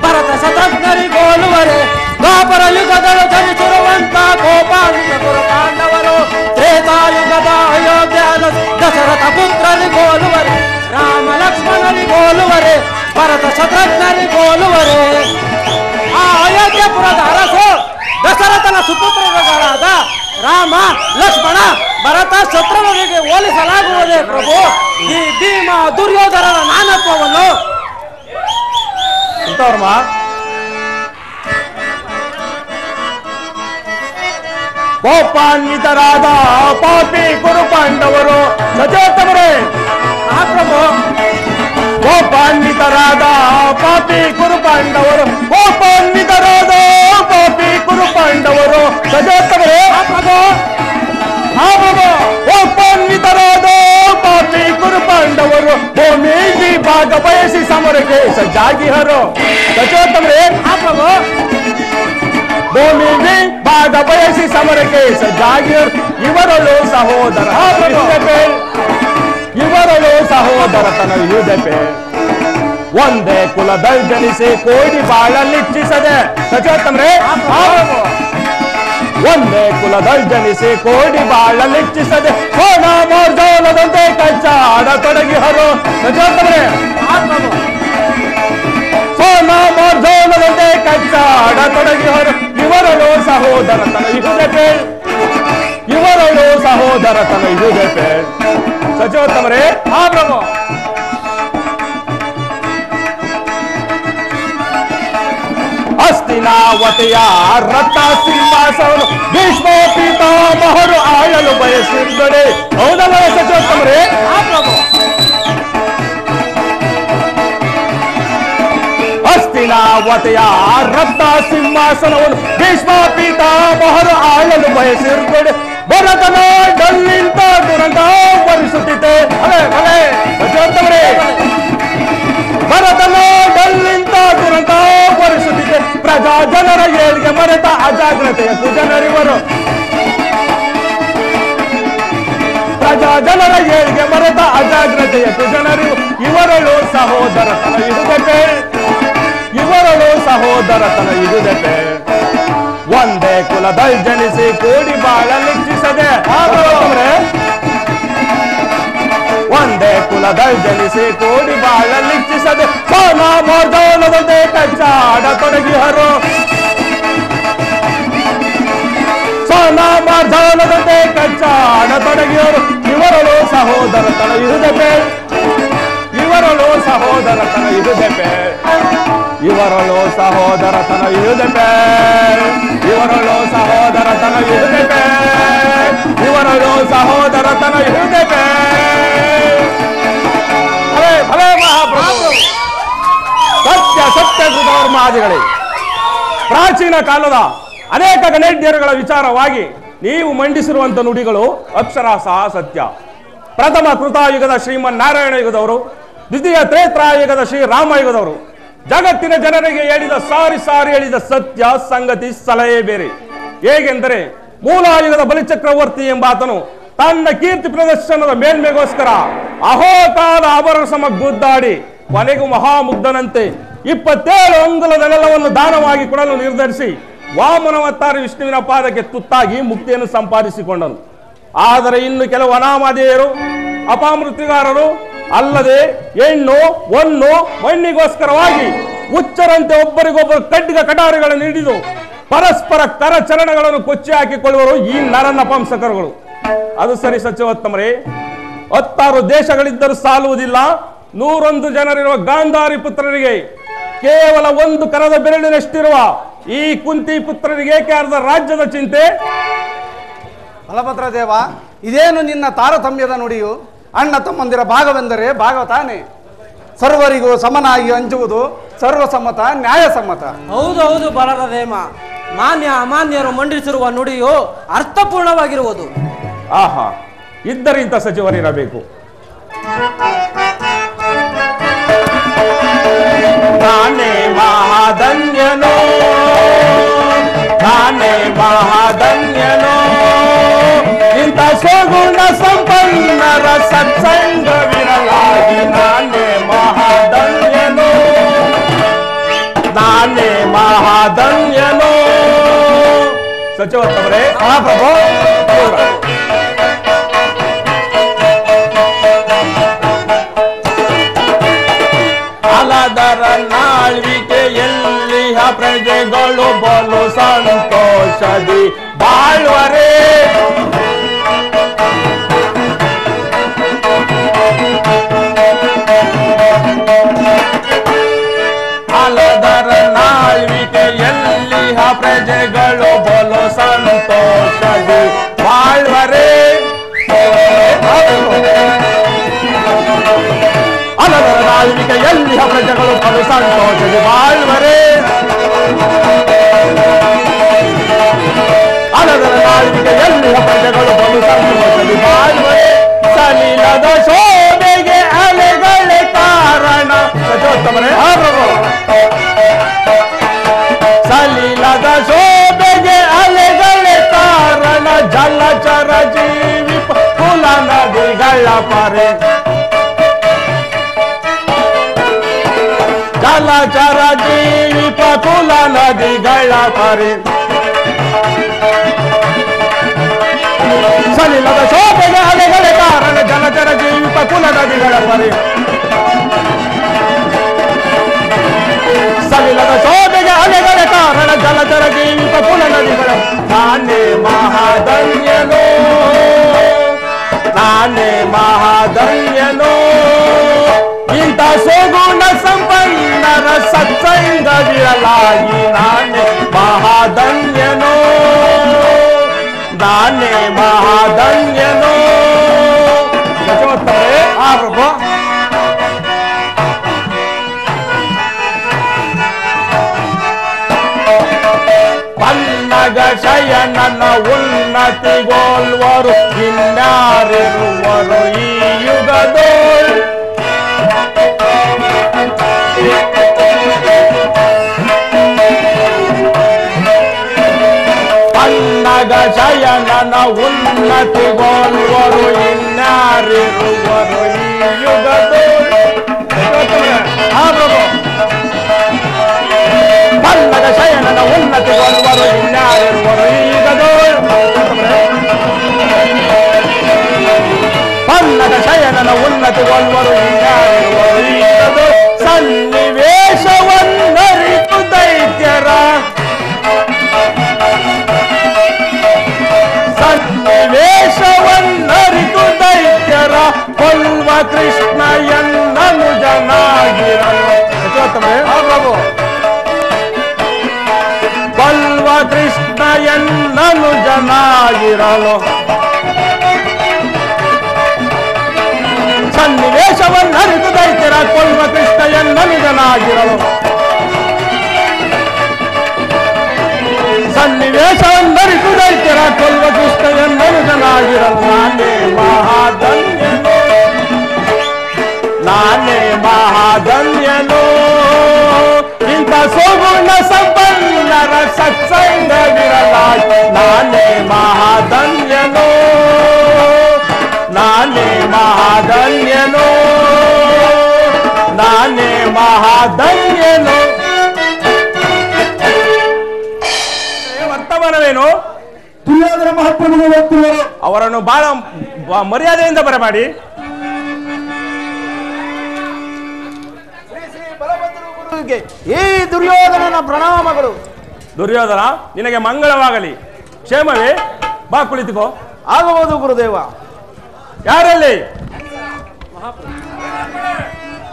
ಭರತ ಶತ್ರುಘ್ನರಿಗೋಲುವರೇ ದ್ವಾಪರ ಯುಗಗಳು ಜನಿಸಿರುವಂತ ಕೋಪಾನ್ವಿತ ಗುರು ಪಾಂಡವರು ತ್ರೇತಾಯುಗದ ಅಯೋಗ್ಯ ದಶರಥ ಪುತ್ರರಿಗೋಲುವರೇ ರಾಮ ಲಕ್ಷ್ಮಣರಿಗೋಲುವರೇ ಭರತ ಶತ್ರುಘ್ನರಿಗೋಲುವರೇ ಆ ಅಯೋಧ್ಯಪುರದ ಅರಸು ದಶರಥನ ಸುಪುತ್ರರುಗಳಾದ ರಾಮ ಲಕ್ಷ್ಮಣ ಭರತ ಶತ್ರುಘ್ನರಿಗೆ ಹೋಲಿಸಲಾಗುವುದೇ ಪ್ರಭು ಈ ಭೀಮ ದುರ್ಯೋಧನರ ನಾನತ್ವವನ್ನು ಇಂಥವ್ರಮ್ಮ ಕೋಪಾನ್ವಿತರಾದ ಪಾಪಿ ಕುರು ಪಾಂಡವರು ಸಚೇತವರೇ ಪ್ರಭು ಕೋಪಾನ್ವಿತರಾದ ಪಾಪಿ ಕುರು ಪಾಂಡವರು ಕೋಪಾನ್ವಿತರಾದ ಪಾಪಿ ಕುರು ಪಾಂಡವರು ಸಜಾತವರೇ ಪ್ರಭು ಕೋಪಾನ್ವಿತರಾದ ಪಾಪಿ ಕುರು ಪಾಂಡವರು ಭೂಮಿ ಭಾಗ ಬಯಸಿ ಸಮರಕ್ಕೆ ಸಜ್ಜಾಗಿಹರು ಸಜಾತವರೇ ಪ್ರಭು ಭೂಮಿ ಭಾಗ ಬಯಸಿ ಸಮರಕ್ಕೆ ಸಜ್ಜಾಗಿಹರು ಇವರಳು ಸಹೋದರ ಇವರಳು ಸಹೋದರತನ ಯುಧಪೆ ಒಂದೇ ಕುಲದಲ್ಲಿ ಜನಿಸಿ ಕೋಡಿ ಬಾಳಲಿಚ್ಛಿಸದೆ ಸಚೇತಮ್ರೆ ಒಂದೇ ಕುಲದಲ್ಲಿ ಜನಿಸಿ ಕೋಡಿ ಬಾಳಲಿಚ್ಛಿಸದೆ ಕೋಣ ಮೋರ್ಜೋಲದಂತೆ ಕಚ್ಚಾಡತೊಡಗಿಹರು ಸಚೇತಮ್ರೆ ಸೋನ ಮೋರ್ಜೋಲದಂತೆ ಕಚ್ಚಾಡತೊಡಗಿಹರು ಇವರಳು ಸಹೋದರತನ ಯುಧಪೆ ಇವರಳು ಸಹೋದರತನ ಯುಧಪೆ ಸಚಿವೋತ್ತಮರೇ ಪ್ರಭು ಹಸ್ತಿನಾವತಿಯ ರಥ ಸಿಂಹಾಸವನ್ನು ಭೀಷ್ಮ ಪಿತಾಮಹರು ಆಳಲು ಬಯಸಿದ್ದರೆ ಹೌದಲ್ಲ ಸಚಿವೋತ್ತಮರೇ ಪ್ರಭು ಹಸ್ತಿನಾವತಿಯ ರಥ ಸಿಂಹಾಸನವನ್ನು ಭೀಷ್ಮ ಪಿತಾಮಹರು ಆಳಲು ಬಯಸಿರುತ್ತದೆ ಭರತನ ಡಲ್ಲಿಂತ ದುರಂತ ವರಿಸುತ್ತಿದೆ ಭರತನ ಡಲ್ಲಿಂತ ದುರಂತ ವರಿಸುತ್ತಿದೆ ಪ್ರಜಾ ಜನರ ಏಳಿಗೆ ಮರೆತ ಅಜಾಗ್ರತೆಯ ಜನರಿವರು ಪ್ರಜಾ ಜನರ ಏಳಿಗೆ ಮರೆತ ಅಜಾಗ್ರತೆಯ ಜನರಿವರು ಇವರಳು ಸಹೋದರತನ ಇರುವುದಕ್ಕೆ ಇವರಳು ಸಹೋದರತನ ಇರುವುದಕ್ಕೆ ಒಂದೇ ಕುಲದಲ್ಲಿ ಜನಿಸಿ ಕೂಡಿ ಬಾಳಲಿಚ್ಛಿಸದೆ ಒಂದೇ ಕುಲದಲ್ಲಿ ಜನಿಸಿ ಕೂಡಿ ಬಾಳಲಿಚ್ಛಿಸದೆ ಸೋನ ಮೋರ್ಜೋಲದಂತೆ ಕಚ್ಚಾಡತೊಡಗಿಹರು ಸೋನ ಮೋರ್ಜೋಲದಂತೆ ಕಚ್ಚಾಡತೊಡಗಿಹರು ಇವರಳು ಸಹೋದರತನ ಇರುವುದಕ್ಕೆ ಇವರಳು ಸಹೋದರತನ ಇರುವುದಕ್ಕೆ ಇವರಳು ಸಹೋದರತನ ಇರುವುದಕ್ಕೆ ಇವರಳು ಸಹೋದರತನ ಇರುವುದಕ್ಕೆ ಇವರಳು ಸಹೋದರತನ ಇರುವುದಕ್ಕೆ ಭಲೇ ಮಹಾಪ್ರಭು ಸತ್ಯ ಸತ್ಯ ಕೃತವರ್ಮಾದಿಗಳೇ ಪ್ರಾಚೀನ ಕಾಲದ ಅನೇಕ ಗಣೇಢ್ಯರುಗಳ ವಿಚಾರವಾಗಿ ನೀವು ಮಂಡಿಸಿರುವಂತ ನುಡಿಗಳು ಅಕ್ಷರಶಃ ಸತ್ಯ. ಪ್ರಥಮ ಕೃತಾಯುಗದ ಶ್ರೀಮನ್ನಾರಾಯಣ ಯುಗದವರು, ದ್ವಿತೀಯ ತ್ರೇತಾಯುಗದ ಶ್ರೀರಾಮಯುಗದವರು ಜಗತ್ತಿನ ಜನರಿಗೆ ಹೇಳಿದ ಸಾರಿ ಸಾರಿ ಹೇಳಿದ ಸತ್ಯ ಸಂಗತಿ ಸಲಹೆ ಬೇರೆ. ಹೇಗೆಂದರೆ, ಮೂಲಾಯುಗದ ಬಲಿಚಕ್ರವರ್ತಿ ಎಂಬಾತನು ತನ್ನ ಕೀರ್ತಿ ಪ್ರದರ್ಶನದ ಮೇಲ್ಮೆಗೋಸ್ಕರ ಅಹೋಕಾಲ ಅಬರ ಸಮ ಗುದ್ದಾಡಿ ಕೊನೆಗೂ ಮಹಾಮುಗ್ಧನಂತೆ 27 ಅಂಗುಲದ ನೆಲವನ್ನು ದಾನವಾಗಿ ಕೊಡಲು ನಿರ್ಧರಿಸಿ ವಾಮನವತಾರ ವಿಷ್ಣುವಿನ ಪಾದಕ್ಕೆ ತುತ್ತಾಗಿ ಮುಕ್ತಿಯನ್ನು ಸಂಪಾದಿಸಿಕೊಂಡನು. ಆದರೆ ಇನ್ನು ಕೆಲವು ಅನಾಮಧೇಯರು ಅಪಾಮೃತಿಗಾರರು ಅಲ್ಲದೆ ಹೆಣ್ಣು ಹೊನ್ನು ಮಣ್ಣಿಗೋಸ್ಕರವಾಗಿ ಹುಚ್ಚರಂತೆ ಒಬ್ಬರಿಗೊಬ್ಬರು ಖಡ್ಗ ಕಟಾರಿಗಳನ್ನು ಹಿಡಿದು ಪರಸ್ಪರ ಕರಚರಣಗಳನ್ನು ಕೊಚ್ಚಿ ಹಾಕಿಕೊಳ್ಳುವರು ಈ ನರನಪಂಸಕರುಗಳು. ಅದು ಸರಿ ಸಚಿವೋತ್ತಮರೇ, 16 ದೇಶಗಳಿದ್ದರೂ ಸಾಲುವುದಿಲ್ಲ. 101 ಜನರಿರುವ ಗಾಂಧಾರಿ ಪುತ್ರರಿಗೆ ಕೇವಲ ಒಂದು ಕರದ ಬೆರಳಿನಷ್ಟಿರುವ ಈ ಕುಂತಿ ಪುತ್ರರಿಗೆ ಏಕೆ ಅರ್ಧ ರಾಜ್ಯದ ಚಿಂತೆ? ಬಲಭದ್ರ ದೇವ, ಇದೇನು ನಿನ್ನ ತಾರತಮ್ಯದ ನುಡಿಯು? ಅಣ್ಣ ತಮ್ಮಂದಿರ ಭಾಗವೆಂದರೆ ಭಾಗ ತಾನೆ. ಸರ್ವರಿಗೂ ಸಮನಾಗಿ ಹಂಚುವುದು ಸರ್ವಸಮ್ಮತ, ನ್ಯಾಯಸಮ್ಮತ. ಹೌದು ಬಲರಾದೇಮ, ಮಾನ್ಯ ಅಮಾನ್ಯರು ಮಂಡಿಸಿರುವ ನುಡಿಯು ಅರ್ಥಪೂರ್ಣವಾಗಿರುವುದು. ಆಹಾ, ಇದ್ದರಿಂತ ಸಚಿವರಿರಬೇಕು. ನಾನೇ ಮಹಾಧನ್ಯನೋ, ನಾನೇ ಮಹಾಧನ್ಯನೋ, ಇಂಥ ಸ್ವಗುಣ ಸಂಪನ್ನರ ಸತ್ಸಂಗವಿರಲಾಗಿ ನಾನೇ ಮಹಾಧನ್ಯನೋ, ನಾನೇ ಮಹಾಧನ್ಯನೋ. ಸಚಿವರೇ, ಪ್ರಭು ಅಲದರ ನಾಳ್ವಿಕೆಯಲ್ಲಿ ಪ್ರಜೆಗಳು ಬಲು ಸಂತೋಷದಿ ಬಾಳ್ವರೇ. ಅಲದರ ನಾಳ್ವಿಕೆಯಲ್ಲಿ ಪ್ರಜೆಗಳು ಬಲು ಸಂತೋಷದಿ ಬಾಳ್ವರೇ. ಅಲದರ ನಾಳ್ವಿಕೆಯಲ್ಲಿ ಪ್ರಜೆಗಳು ಬಲು ಸಂತೋಷದಿ ಬಾಳ್ವರೇ. ಅಲದರ ನಾಳ್ವಿಕೆಯಲ್ಲಿ ಪ್ರಜೆಗಳು ಬಲು ಸಂತೋಷದಿ ಬಾಳ್ವರೇ. ಸಲಿಲದ ಶೋಭೆಗೆ ಅಲೆಗಳೇ ಕಾರಣ. ಸಚಿವೋತ್ತಮರೇ, ಸಲಿಲದ ಶೋಭೆಗೆ ಅಲೆಗಳೇ ಕಾರಣ. ಜಲಚರ ಜೀವಿ ಕುಲ ನದಿಗಳ ಪರೆ. ಜಲಚರ ಜೀವಿ ಕುಲ ನದಿಗಳ ಪರೆ. ಸಲಿಲದ ಶೋಭೆಗೆ ಅಲೆಗಳೇ ಕಾರಣ. ಜಲಚರ ಜೀವಿ ಕುಲ ನದಿಗಳ ಪರೆ. ಸಲಿಲದ ಶೋಭೆಗೆ ಅಲೆಗಳ ಕಾರಣ. ಜಲಚರ ಜೀವಿ ಕುಲ ನದಿಗಳ. ನಾನೇ ಮಹಾಧನ್ಯನೋ, ನಾನೇ ಮಹಾಧನ್ಯನೋ, ಇಂಥ ಸ್ವಗುಣ ಸಂಪನ್ನರ ಸತ್ಸಂಗವಿರಲಾಗಿ ನಾನೇ ಮಹಾಧನ್ಯನೋ, ನಾನೇ ಮಹಾಧನ್ಯನೋ. ಸಚಿವೋತ್ತಮರೇ, ಪ್ರಭು ಪನ್ನಗ ಶಯನನ ಉನ್ನತಿಗೋಲ್ವರು ಇನ್ಯಾರಿರುವರು ಈ ಯುಗದೋಳ್. ಪನ್ನಗ ಶಯನನ ಉನ್ನತಿಗೋಲ್ವರು ಇನ್ಯಾರಿರುವರು ಈ ಯುಗದೋಳ್. ಪ್ರಭು, ಪನ್ನಗ ಶಯನನ ಉನ್ನತಿಗೊಳ್ಳುವರು ಇನ್ಯಾರಿರುವರು ಈಗದೋಳ್. ಪನ್ನಗ ಶಯನನ ಉನ್ನತಿಗೊಳ್ಳುವರು ಇನ್ಯಾರಿರುವರು ಈಗದೋಳ್. ಸನ್ನಿವೇಶವನ್ನರಿತು ದೈತ್ಯರ, ಸನ್ನಿವೇಶವನ್ನರಿತು ದೈತ್ಯರ ಕೊಲ್ವ ಕೃಷ್ಣ ಎನ್ನನು ಜನಾಗಿರಲು. ಪ್ರಭು, ಕೊಲ್ವ ಕೃಷ್ಣ ಎನ್ನನು ಜನಾಗಿರಲು. ಸನ್ನಿವೇಶವನ್ನರಿತು ದೈತ್ಯರ ಕೊಲ್ವ ಕೃಷ್ಣ ಎನ್ನನು ಜನಾಗಿರಲು. ಸನ್ನಿವೇಶವನ್ನರಿತು ದೈತ್ಯರ ಕೊಲ್ವ ಕೃಷ್ಣ ಎನ್ನನು ಜನಾಗಿರಲು. ನಾನೇ ಮಹಾಧನ್ಯನೋ, ನಾನೇ ಮಹಾಧನ್ಯನೋ, ಇಂಥ ಸ್ವಗುಣ ಸಂಪನ್ನರ ಸತ್ಸಂಗವಿರಲಾಗಿ ನಾನೇ ಮಹಾಧನ್ಯನೋ. ಮಹಾಧನ್ಯನು. ವರ್ತಮಾನವೇನು? ದುರ್ಯೋಧನ ಮಹಾತ್ಮನಿಗೆ ಹೋಗ್ತಿದ್ದಾರೆ. ಅವರನ್ನು ಬಹಳ ಮರ್ಯಾದೆಯಿಂದ ಬರಮಾಡಿ. ಈ ದುರ್ಯೋಧನನ ಪ್ರಣಾಮಗಳು. ದುರ್ಯೋಧನ, ನಿನಗೆ ಮಂಗಳವಾಗಲಿ. ಕ್ಷೇಮವೇ? ಬಾ ಕುಳಿತುಕೋ. ಆಗಬಹುದು ಗುರುದೇವ. ಯಾರಲ್ಲಿ?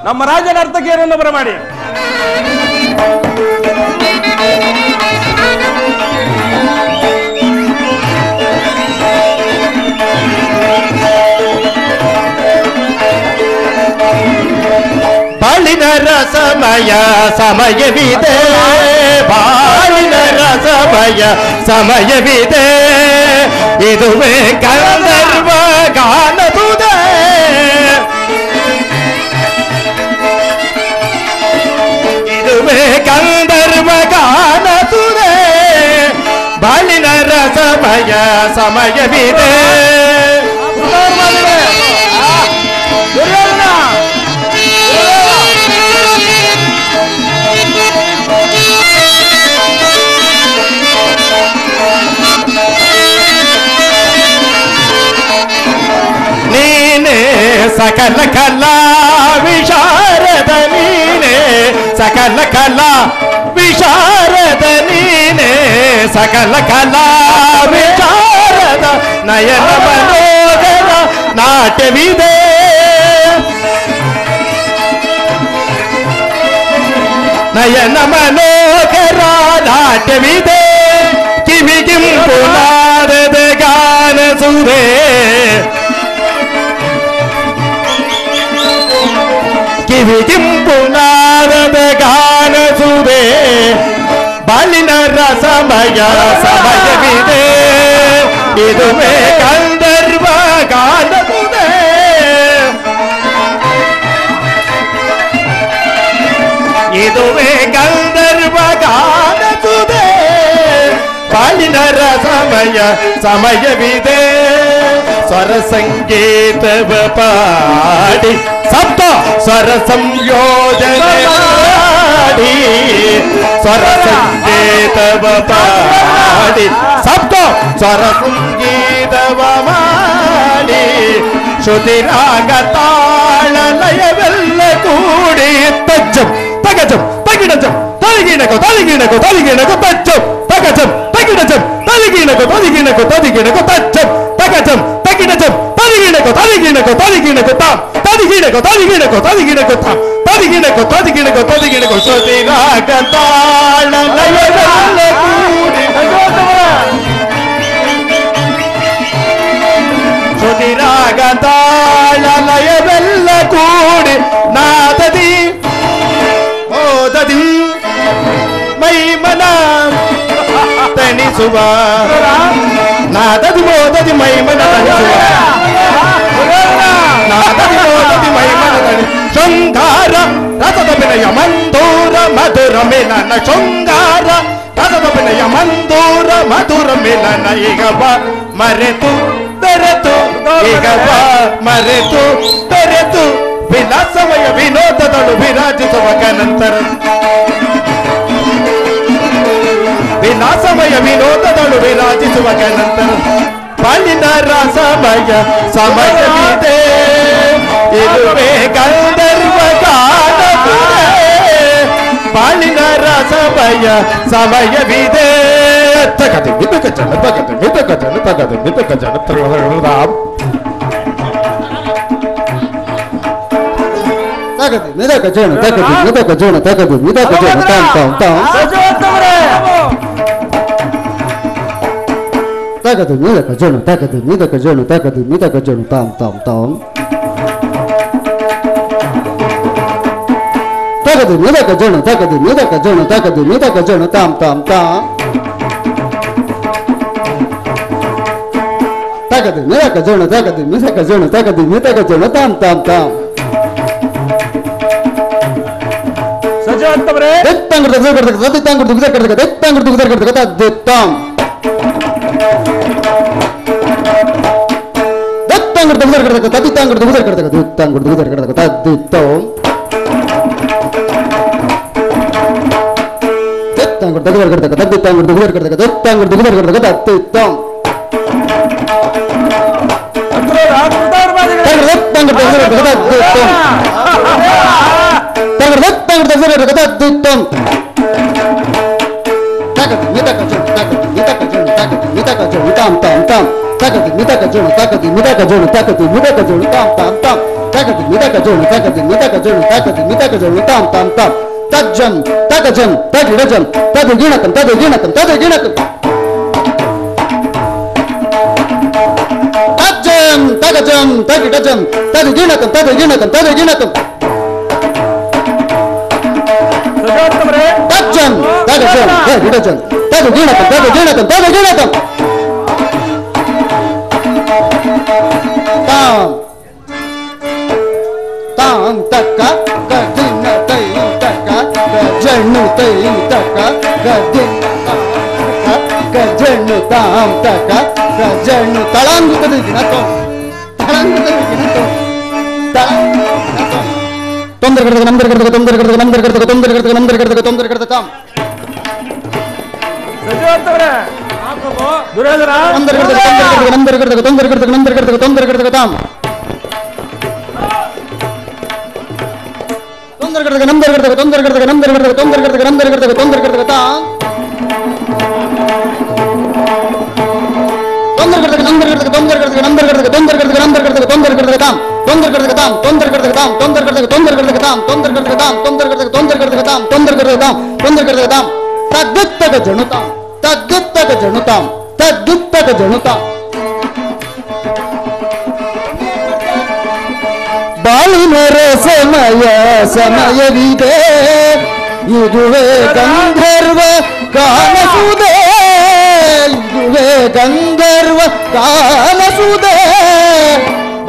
ನಮ್ಮ ರಾಜನ ನರ್ತಕಿಯರನ್ನು ಬರಮಾಡಿ. ಬಾಳಿನ ರಸಮಯ ಸಮಯವಿದೆ, ಬಾಳಿನ ರಸಮಯ ಸಮಯವಿದೆ, ಇದುವೇ ಗಂಧರ್ವ ಗಾನದುದೆ, ಇದುವೇ ಗಂಧರ್ವ ಗಾನದುದೆ, ಬಾಳಿನ ರಸಮಯ ಸಮಯವಿದೆ. ನೀನೇ ಸಕಲ ಕಲಾ ವಿಶಾರದ, ನೀನೇ ಸಕಲ ಕಲಾ ವಿಶಾರದ, ನೀನೇ ಸಕಲ ಕಲಾ ವಿಶಾರದ, ನಯನ ಮನೋಗರ ನಾಟ್ಯವಿದೆ, ನಯನ ಮನೋಗರ ನಾಟ್ಯವಿದೆ, ಕಿವಿಗಿಂಪು ನಾದದ ಗಾನ ಸುರೇ, ಕಿವಿಗಿಂಪು ನಾದದ ಗಾನ ಸುರೇ, ಬಾಳಿನ ರಸಮಯ ಸಮಯವಿದೆ, ಇದುವೇ ಗಂಧರ್ವ ಗಾನ ಸುರೇ, ಇದುವೇ ಗಂಧರ್ವ ಗಾನ ಸುರೇ, ಬಾಳಿನ ರಸಮಯ ಸಮಯವಿದೆ. ಸ್ವರ ಸಂಗೀತವ ಪಾಡಿ ಸಪ್ತ ಸ್ವರ ಸಂಯೋಜನೆ ಮಾಡಿ, ಸ್ವರ ಸಂಗೀತವ ಪಾಡಿ ಸಪ್ತ ಸ್ವರ ಸಂಗೀತವ ಮಾಡಿ, ಶ್ರುತಿ ರಾಗ ತಾಳ ಲಯವೆಲ್ಲ ಕೂಡಿ ತಜ್ಜಂ ತಗಜಂ ತಗಿಡಜಂ ತಲಿಗಿಣಕು ತಲಿಗಿಣಕು ತಲಿಗಿಣಕು ತಜ್ಜಂ ತಗಜಂ ತಗಿಡಜಂ ತಲಿಗಿಣಕು ತಲಿಗಿಣಕು ತಲಿಗಿಣಕು ತಜ್ಜಂ ತಗಜಂ ತಗಿಡಜಂ ತಲಿಗಿಣಕು ತಲಿಗಿಣಕು ತಲಿಗಿಣಕು ತಾಂ ತಲಿಗಿಣಕು ತಲಿಗಿಣಕು ತಲಿಗಿಣಕು ತಾಂ ತಲಿಗಿಣಕು ತಲಿಗಿಣಕು ತಲಿಗಿಣಕು ಶ್ರುತಿ ರಾಗ ತಾಳ ಲಯವೆಲ್ಲ ಕೂಡಿ, ಶ್ರುತಿ ರಾಗ ತಾಳ ಲಯವೆಲ್ಲ ಕೂಡಿ, ನಾದದಿ ಓದದಿ ಮೈಮನ ತಣಿಸುವ, ನಾದದಿ ಓದದಿ ಮೈಮನ ತಣಿಸುವ, ನಾದದಿ ಓದದಿ ಮೈಮನ ತಣಿ, ಶೃಂಗಾರ ರಸದ ವಿನಯ ಮಂದೂರ ಮಧುರ ಮಿಲನ, ಶೃಂಗಾರ ರಸದ ವಿನಯ ಮಂದೂರ ಮಧುರ ಮಿಲನ, ಈಗ ಬಾ ಮರೆತು ಬೆರೆತು, ಈಗ ಬಾ ಮರೆತು ಬೆರೆತು, ವಿಲಾಸಮಯ ವಿನೋದದಳು ವಿರಾಜಿಸುವ ಕನಂತರ, ವಿಲಾಸಮಯ ವಿನೋದದಳು ವಿರಾಜಿಸುವ ಕನಂತರ, ಬಾಳಿನ ರಸಮಯ ಸಮಯವಿದೆ, ಇದುವೇ ಗಂಧರ್ವ ಗಾನದುದೆ, ಬಾಳಿನ ರಸಮಯ ಸಮಯವಿದೆ. ತಗದೆ ಮಿತಕ ಜನ ತಗದೆ ಮಿತಕ ಜನ ತಗದೆ ಮಿತಕ ಜನ ರಾಮ್ ತಗದು ಮಿದಕ ಜೋಣ ತಗದು ಮಿದಕ ಜೋಣ ತಗದು ಮಿದಕ ಜೋಣ ತಾಂ ತಾಂ ತಾಂ ತಗದು ಮಿದಕ ಜೋಣ ತಗದು ಮಿದಕ ಜೋಣ ತಗದು ಮಿದಕ ಜೋಣ ತಾಂ ತಾಂ ತಾಂ ತಗದು ಮಿದಕ ಜೋಣ ತಗದು ಮಿದಕ ಜೋಣ ತಗದು ಮಿದಕ ಜೋಣ ತಾಂ ತಾಂ ತಾಂ ತಗದು ಮಿದಕ ಜೋಣ ತಗದು ಮಿದಕ ಜೋಣ ತಗದು ಮಿದಕ ಜೋಣ ತಾಂ ತಾಂ ತಾಂ ಸಜಾಂತವರೇ ದೆತ್ತಂಗಡ ದೆಗಡ ದೆತ್ತಂಗಡ ದೆಗಡ ದೆತ್ತಂಗಡ ದೆಗಡ ದೆತ್ತಾಂ ದೆತ್ತಂಗಡ ದೆಗಡ ದೆತ್ತಂಗಡ ದೆಗಡ ದೆತ್ತಂಗಡ ದೆಗಡ ದೆತ್ತಾಂ Tajam, takajam, tajirajam, tadiginatam, tadiginatam, tadiginatam. Tajam, takajam, tajirajam, tadiginatam, tadiginatam, tadiginatam. Tajam, takajam, tajirajam, tadiginatam, tadiginatam, tadiginatam. Tam, tam, taka, gadina, tay. Gajanu tay taka gadina gajanu tam taka gajanu talangu tadina to tondar karta tam ಬಾಳಿನರ ಸಮಯವಿದೆ ಇದುವೇ ಗಂಧರ್ವ ಕಾಣಸುವುದೇ ಇದುವೇ ಗಂಧರ್ವ ಕಾಣಸುವುದೇ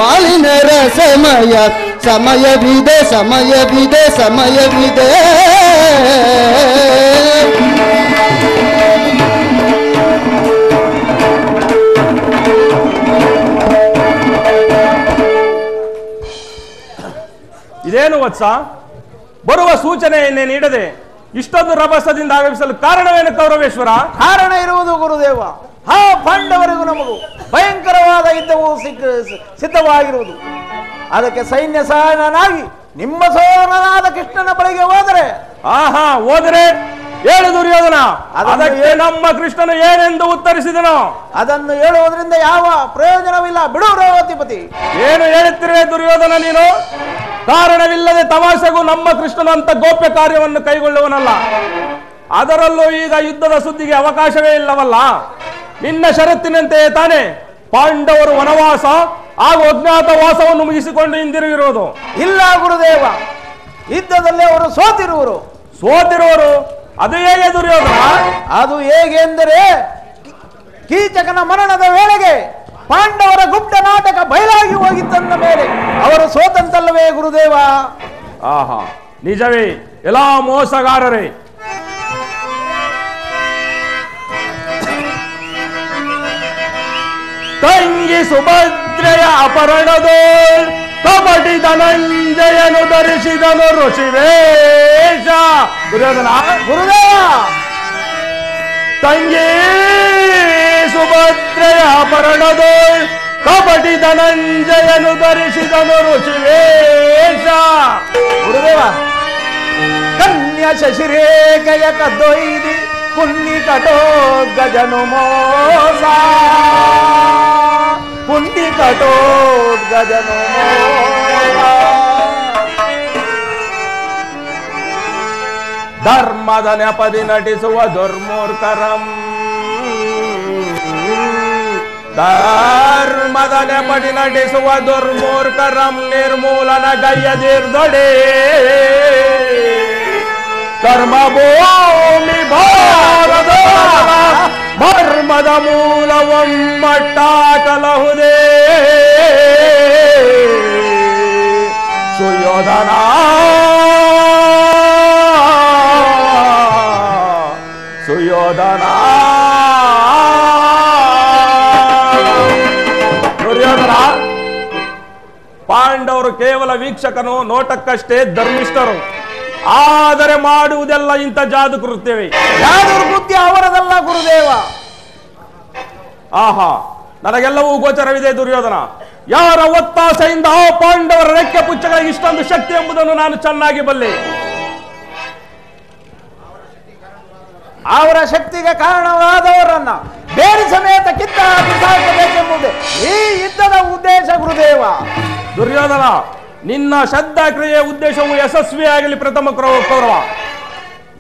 ಬಾಳಿನರ ಸಮಯವಿದೆ ಸಮಯವಿದೆ ಸಮಯವಿದೆ ಇದೇನು ವತ್ಸ, ಬರುವ ಸೂಚನೆಯನ್ನೇ ನೀಡದೆ ಇಷ್ಟೊಂದು ರಭಸದಿಂದ ಆಗಮಿಸಲು ಕಾರಣವೇನು ಕೌರವೇಶ್ವರ? ಕಾರಣ ಇರುವುದು ಗುರುದೇವ, ಆ ಪಾಂಡವರಿಗೂ ನಮಗೂ ಭಯಂಕರವಾದ ಯುದ್ಧವು ಸಿದ್ಧವಾಗಿರುವುದು. ಅದಕ್ಕೆ ಸೈನ್ಯ ಸಹಾಯನಾಗಿ ನಿಮ್ಮ ಸೋದರನಾದ ಕೃಷ್ಣನ ಬಳಿಗೆ ಹೋದರೆ ಹೋದರೆ ಹೇಳು ದುರ್ಯೋಧನ, ಅದಕ್ಕೆ ನಮ್ಮ ಕೃಷ್ಣನು ಏನೆಂದು ಉತ್ತರಿಸಿದನು? ಅದನ್ನು ಹೇಳುವುದರಿಂದ ಯಾವ ಪ್ರಯೋಜನವಿಲ್ಲ, ಬಿಡು ರೇವತಿಪತಿ. ಏನು ಹೇಳುತ್ತಿರುವೆ ದುರ್ಯೋಧನ ನೀನು? ಕಾರಣವಿಲ್ಲದೆ ತಮಾಷೆಗೂ ನಮ್ಮ ಕೃಷ್ಣನು ಅಂತ ಗೋಪ್ಯ ಕಾರ್ಯವನ್ನು ಕೈಗೊಳ್ಳುವನಲ್ಲ. ಅದರಲ್ಲೂ ಈಗ ಯುದ್ಧದ ಸುದ್ದಿಗೆ ಅವಕಾಶವೇ ಇಲ್ಲವಲ್ಲ. ನಿನ್ನ ಷರತ್ತಿನಂತೆಯೇ ತಾನೇ ಪಾಂಡವರು ವನವಾಸ ಹಾಗೂ ಅಜ್ಞಾತ ವಾಸವನ್ನು ಮುಗಿಸಿಕೊಂಡು ಹಿಂದಿರುಗಿರುವುದು. ಇಲ್ಲ ಗುರುದೇವ, ಯುದ್ಧದಲ್ಲಿ ಅವರು ಸೋತಿರುವರು. ಅದು ಹೇಗೆ ದುರ್ಯೋಧನ? ಅದು ಹೇಗೆ ಎಂದರೆ ಕೀಚಕನ ಮರಣದ ವೇಳೆಗೆ ಪಾಂಡವರ ಗುಪ್ತ ನಾಟಕ ಬಯಲಾಗಿ ಹೋಗಿತ್ತಂದ ಮೇಲೆ ಅವರು ಸೋತಂತಲ್ಲವೇ ಗುರುದೇವ? ನಿಜವೇ ಎಲ್ಲಾ ಮೋಸಗಾರರೇ. ತಂಗಿ ಸುಭದ್ರೆಯ ಅಪಹರಣದೋಳ್ ಕಪಟಿ ಧನಂಜಯನು ಧರಿಸಿದನು ಋಷಿವೇಷ. ದುರ್ಯೋಧನ, ಗುರುದೇವ, ತಂಗಿ ಸುಭದ್ರೆಯ ಅಪಹರಣದೋಳ್ ಕಪಟಿ ಧನಂಜಯನು ಧರಿಸಿದನು ಋಷಿವೇಷ. ಗುರುದೇವ, ಕನ್ಯ ಶಶಿರೇಖೆಯ ಕದ್ದೊಯ್ದಿ ಕುನ್ನಿ ಕಟೋ ಗಜನು ಮೋಸ, ಕುನ್ನಿ ಕಟೋ ಗಜನು ಮೋಸ. ಧರ್ಮದ ನೆಪದಿ ನಟಿಸುವ ದುರ್ಮೂರ್ಖರಂ, ಧರ್ಮದ ನೆಪದಿ ನಟಿಸುವ ದುರ್ಮೂರ್ಖರಂ ನಿರ್ಮೂಲನ ಗೈಯದಿರ್ದೊಡೆ. ಕರ್ಮಭೂಮಿ ಭಾರದ ಧರ್ಮದ ಮೂಲವೊಮ್ಮಟ್ಟಾಕಲಹುದೇ. ಸುಯೋಧನ, ಸುಯೋಧನ, ದುರ್ಯೋಧನ, ಪಾಂಡವರು ಕೇವಲ ವೀಕ್ಷಕನು, ನೋಟಕ್ಕಷ್ಟೇ ಧರ್ಮಿಷ್ಠರು. ಆದರೆ ಮಾಡುವುದೆಲ್ಲ ಇಂಥ ಜಾದು ಕೃತ್ಯವೇ. ಬುದ್ಧಿ ಅವರದಲ್ಲ ಗುರುದೇವ. ಆಹಾ, ನನಗೆಲ್ಲವೂ ಗೋಚರವಿದೆ ದುರ್ಯೋಧನ. ಯಾರ ಒತ್ತಾಸೆಯಿಂದ ಆ ಪಾಂಡವರ ರೆಕ್ಕೆ ಪುಚ್ಚಗಳಿಗೆ ಇಷ್ಟೊಂದು ಶಕ್ತಿ ಎಂಬುದನ್ನು ನಾನು ಚೆನ್ನಾಗಿ ಬಲ್ಲೆ. ಅವರ ಶಕ್ತಿಗೆ ಕಾರಣವಾದವರನ್ನ ಬೇರೆ ಸಮೇತ ಕಿತ್ತಾಕಬೇಕೆಂಬುದೇ ಈ ಯುದ್ಧದ ಉದ್ದೇಶ ಗುರುದೇವ. ದುರ್ಯೋಧನ, ನಿನ್ನ ಶ್ರದ್ಧಾಕ್ರಿಯೆಯ ಉದ್ದೇಶವು ಯಶಸ್ವಿಯಾಗಲಿ. ಪ್ರಥಮ ಕೌರವ,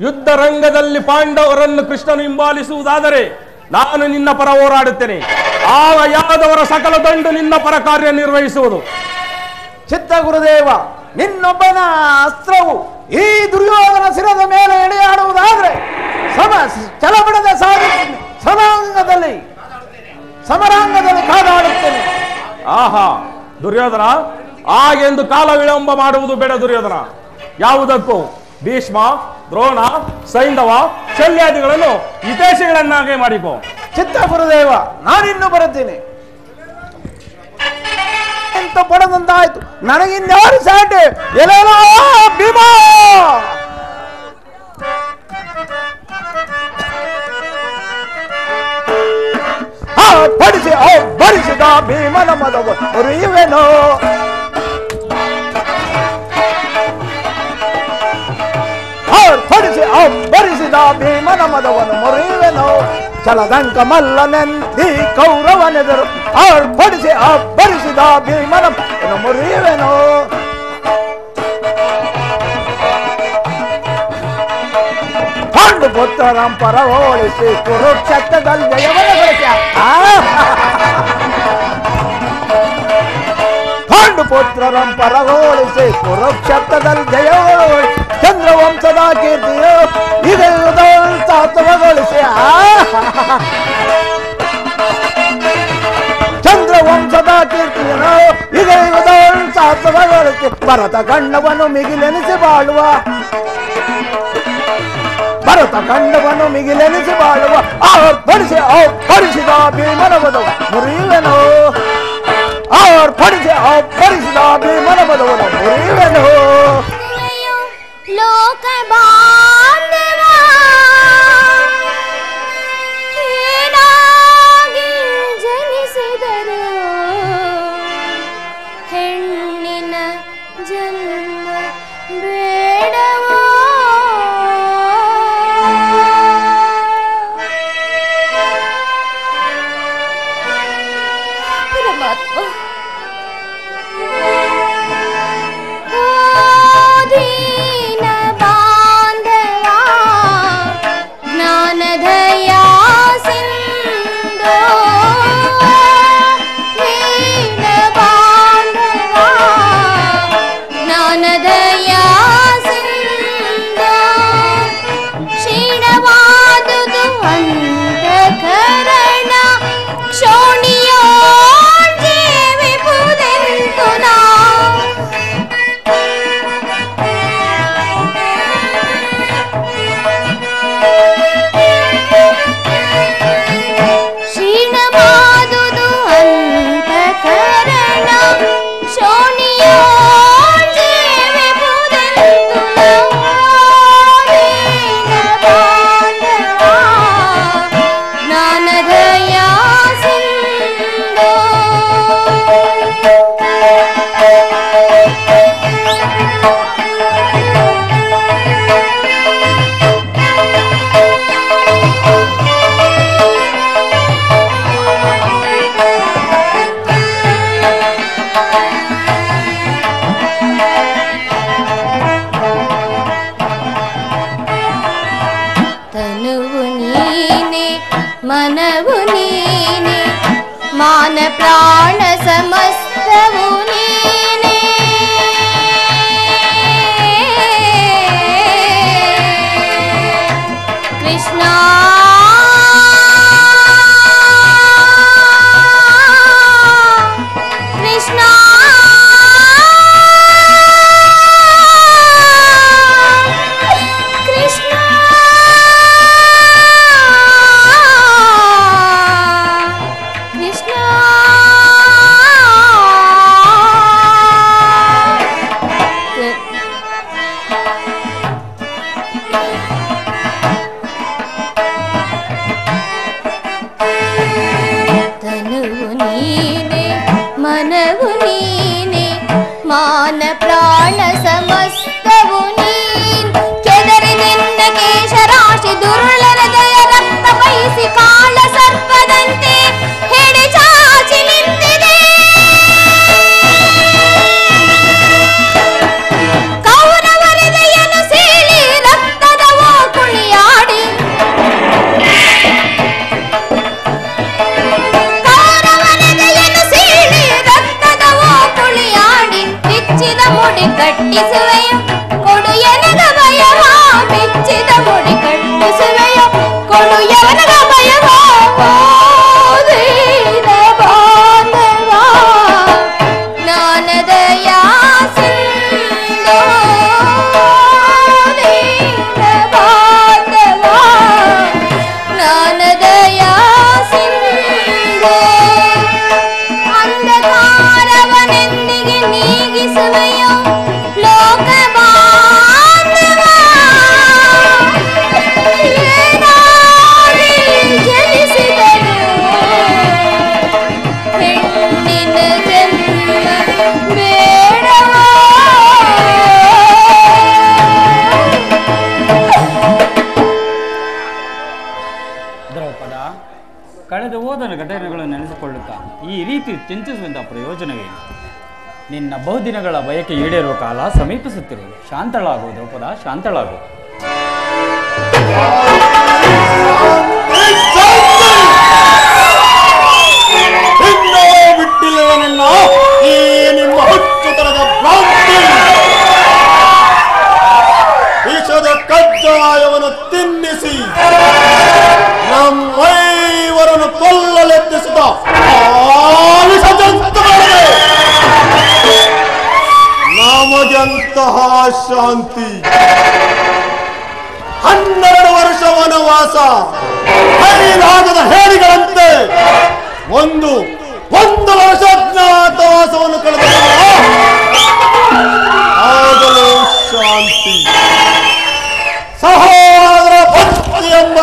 ಯುದ್ಧ ರಂಗದಲ್ಲಿ ಪಾಂಡವರನ್ನು ಕೃಷ್ಣನು ಹಿಂಬಾಲಿಸುವುದಾದರೆ ನಾನು ನಿನ್ನ ಪರ ಹೋರಾಡುತ್ತೇನೆ. ಆಗ ಯಾದವರ ಸಕಲ ದಂಡು ನಿನ್ನ ಪರ ಕಾರ್ಯ ನಿರ್ವಹಿಸುವುದು. ಚಿತ್ತ ಗುರುದೇವ, ನಿನ್ನೊಬ್ಬನ ಅಸ್ತ್ರವು ಈ ದುರ್ಯೋಧನ ಶಿರದ ಮೇಲೆ ಎಳೆಯಾಡುವುದಾದ್ರೆ ಛಲಬಿಡದೆ ಸಾಗುತ್ತೇನೆ. ಸಮರಾಂಗದಲ್ಲಿ ಕಾದಾಡುತ್ತೇನೆ. ಆಹಾ ದುರ್ಯೋಧನ, ಹಾಗೆಂದು ಕಾಲ ವಿಳಂಬ ಮಾಡುವುದು ಬೇಡ ದುರ್ಯೋಧನ. ಯಾವುದಕ್ಕೂ ಭೀಷ್ಮ, ದ್ರೋಣ, ಸೈಂಧವ, ಶಲ್ಯಾದಿಗಳನ್ನು ಹಿತೈಷಿಗಳನ್ನಾಗಿ ಮಾಡಿಕೊ. ಚಿತ್ತ ಗುರುದೇವ, ನಾನಿನ್ನು ಬರುತ್ತೇನೆ ಅಂತ ಪಡೆದಂತಾಯ್ತು. ನನಗಿನ್ಯಾರು ಸಾಟೆ? ಎಲ್ಲೆಲ್ಲೋ ಭೀಮಾ ಪಡಿಸಿ ಭರಿಸಿದ ಭೀಮನ ಮದವ ಉರಿಯುವೆನೋ. ಪಡಿಸಿ ಭರಿಸಿದ ಭೀಮನ ಮದವನ್ನು ಮುರಿಯುವೆನೋ. ಚಲದಂಕ ಮಲ್ಲನೆಂದಿ ಕೌರವನೆದರು ಪಡಿಸಿ ಭರಿಸಿದ ಭೀಮನ ಮುರಿಯುವೆನೋ. ಪಾಂಡು ಪುತ್ರರಂ ಪರವೋಳಿಸಿ ಕುರುಕ್ಷೇತ್ರದಲ್ಲಿ ಜಯವನ ಗಳಿಸ. ಪಾಂಡು ಪುತ್ರರಂ ಪರವೋಳಿಸಿ ಕುರುಕ್ಷೇತ್ರದಲ್ಲಿ ಜಯವನ ಚಂದ್ರವಂಶದ ಕೀರ್ತಿಯು ಇದೆಲ್ಲದ ಸಾತ್ವಗೊಳಿಸಿ. ಚಂದ್ರವಂಶದ ಕೀರ್ತಿಯನ್ನು ಇದೆಲ್ಲದ ಸಾತ್ವಗೊಳಿಸಿ ಭರತ ಖಂಡವನ್ನು ಮಿಗಿಲೆನಿಸಿ ಬಾಳುವ. ಭರತ ಖಂಡವನ್ನು ಮಿಗಿಲೆನಿಸಿ ಬಾಳುವ ಪಡಿಸಿದ ಭೀಮನ ಮದವ ಮುರಿಯುವೆನೋ. ಪಡಿಸಿದ ಭೀಮನ ಮದವನ್ನು ಮುರಿಯುವೆನೋ. ಲೋಕ ಬಾಂಧವ ಏನಾಗಿ ಜನಿಸಿದರು ಹೆಣ್ಣಿನ ಜನ್ಮ ಬೇಡವೋ. ಪರಮಾತ್ಮ मनवु नीने मान प्राण समस्तवु नीने कृष्णा कृष्णा ತನುವು ನೀನೆ ಮನವು ನೀನೆ ಮಾನ ಪ್ರಾಣ ಸಮಸ್ತವು ನೀನ್ ಕೆದರಿ ನಿನ್ನ ಕೇಶರಾಶಿ ದುರುಳರ ದಯ ರಕ್ತ ಬಯಸಿ ಕಾಳ ಸರ್ಪದಂತೆ ಹೆಡೆ ಚಾಚಿ ನಿಂತಿದೆ ಕೌರವರಿದೆಯನ್ನು ಸೀಳಿ ರಕ್ತದ ಕುಣಿಯಾಡಿ ಮುಡಿ ಕಟ್ಟಿಸುವೆಯ ಕೊಡು ಎನಗ ಭಯವ ಬಿಚ್ಚಿದ ಮುಡಿ ಕಟ್ಟಿಸುವೆಯ ಕೊಡು ಎನಗ ಭಯವ ದೀನ ಬಾಂಧವ ಜ್ಞಾನದಯ ಸಿಂಧೋ ದೀನ ಬಾಂಧವ ಜ್ಞಾನದಯ ಸಿಂಧೋ ಅಂಧಕಾರವನೆಂದಿಗೆ ನೀಗಿಸುವೆಯೋ ಲೋಕ ಬಾಂಧವ ಏನಾಗಿ ಜನಿಸಿದರು ಹೆಣ್ಣಿನ ಜನ್ಮ ಬೇಡವೋ ದ್ರೌಪದ, ಕಳೆದ ಹೋದ ಘಟನೆಗಳನ್ನು ನೆನೆಸಿಕೊಳ್ಳುತ್ತಾ ಈ ರೀತಿ ಚಿಂತಿಸುವಂಥ ಪ್ರಯೋಜನವೇನು? ನಿನ್ನ ಬಹುದಿನಗಳ ಬಯಕೆ ಈಡೇರುವ ಕಾಲ ಸಮೀಪಿಸುತ್ತಿರುವುದು. ಶಾಂತಳಾಗು ದ್ರೌಪದ, ಶಾಂತಳಾಗು. ಇನ್ನೂ ಬಿಟ್ಟಿಲ್ಲ ನನ್ನ ಈ ನಿಮ್ಮ ಹುಚ್ಚುತನದ ಭ್ರಾಂತಿ. ವಿಷದ ಕಜ್ಜಾಯವನ್ನು ತಿನ್ನಿಸಿ ನಮ್ಮೈವರನ್ನು ಕೊಲ್ಲಲೆತ್ತಿಸಿದ ನಮಗೆಂತಹ ಶಾಂತಿ. 12 ವರ್ಷ ವನವಾಸ ಹರಿಲಾಗದ ಹೇಳಿಗಳಂತೆ ಒಂದು ವರ್ಷ ಅಜ್ಞಾತವಾಸವನ್ನು ಕಳೆದ ಆಗಲೂ ಶಾಂತಿ. ಸಹೋದರ ಭಕ್ತಿ ಎಂಬ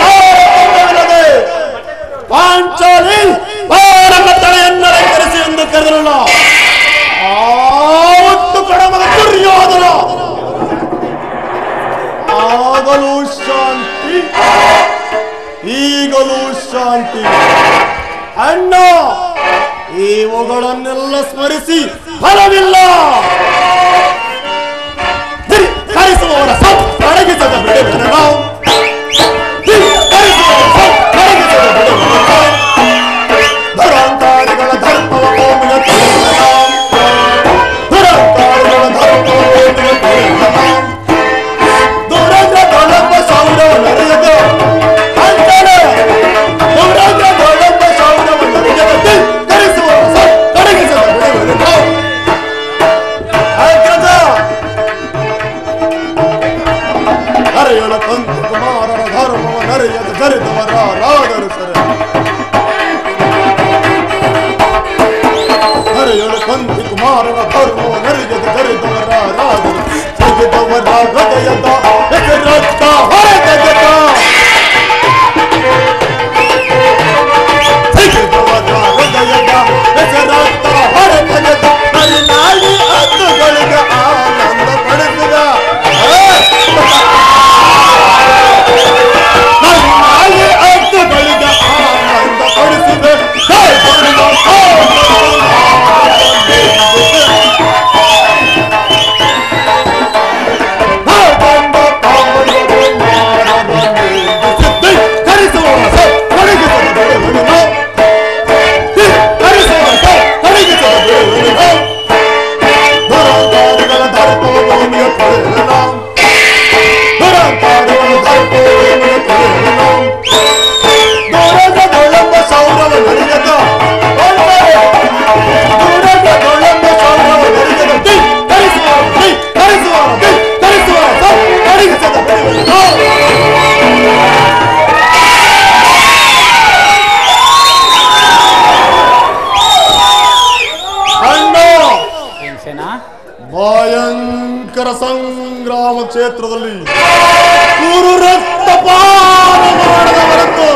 ತಾರತಮ್ಯವಿಲ್ಲದೆ ಪಾಂಚಾಲಿ ಭಾರತ ತಳೆಯನ್ನು ಅಲಂಕರಿಸಿ ಎಂದು ಕರೆದರಲ್ಲ, ಆ ಒಟ್ಟು ಕಡಮದ ದುರ್ಯೋಧನ ಆಗಲೂ ಶಾಂತಿ, ಈಗಲೂ ಶಾಂತಿ. ಅಣ್ಣ, ಇವುಗಳನ್ನೆಲ್ಲ ಸ್ಮರಿಸಿ ಫಲವಿಲ್ಲ. ಕರೆಸುವವರ ಅಡಗಿಸದ ಬಿಡುವೆನು ನಾವು, ದುರಂಕಾರಿಗಳ ಧರ್ಮವ ಕೋಮಿನ ದುರಂಕಾರಿಗಳ ಧರ್ಮವ ಕೋಮಿನ ದುರಂಗ ದೊಳಂಬ ಸೌರವ ನಡೆಯದ ಅಂತಾರೆ. ದುರಂಗ ದೊಳಂಬ ಸೌರವ ನಡೆಯದ ಕರೆಸುವವರ ಅಡಗಿಸದ ಬಿಡುವೆನು ನಾವು. ಹರೆಯಳ ಕಂತ ಕುಮಾರರ ಧರ್ಮವ ನರೆಯದ ಜರಿದವರಾದರು ಸರ. ಹರೆಯಳ ಕಂತಿ ಕುಮಾರರ ಧರ್ಮವ ನರೆಯದ ಜರಿದವರಾದರು ಜಗಿದವರ ಹೃದಯದ ಹೆಸರತ್ತ ಹೊರತೆಗೆದ ಜಗಿದವರ ಹೃದಯದ ಹೆಸರತ್ತ ಹೊರತೆಗೆದ ನಾಯಿ ಹದ್ದುಗಳಿಗೆ ಆನಂದ ಪಡಿಸಿದ ಹದ್ದುಗಳಿಗೆ ಆನಂದ ಪಡಿಸಿದೆ. ಭಯಂಕರ ಸಂಗ್ರಾಮ ಕ್ಷೇತ್ರದಲ್ಲಿ ಕುರು ರಕ್ತಪಾತ ಮಾಡದ ಹೊರತು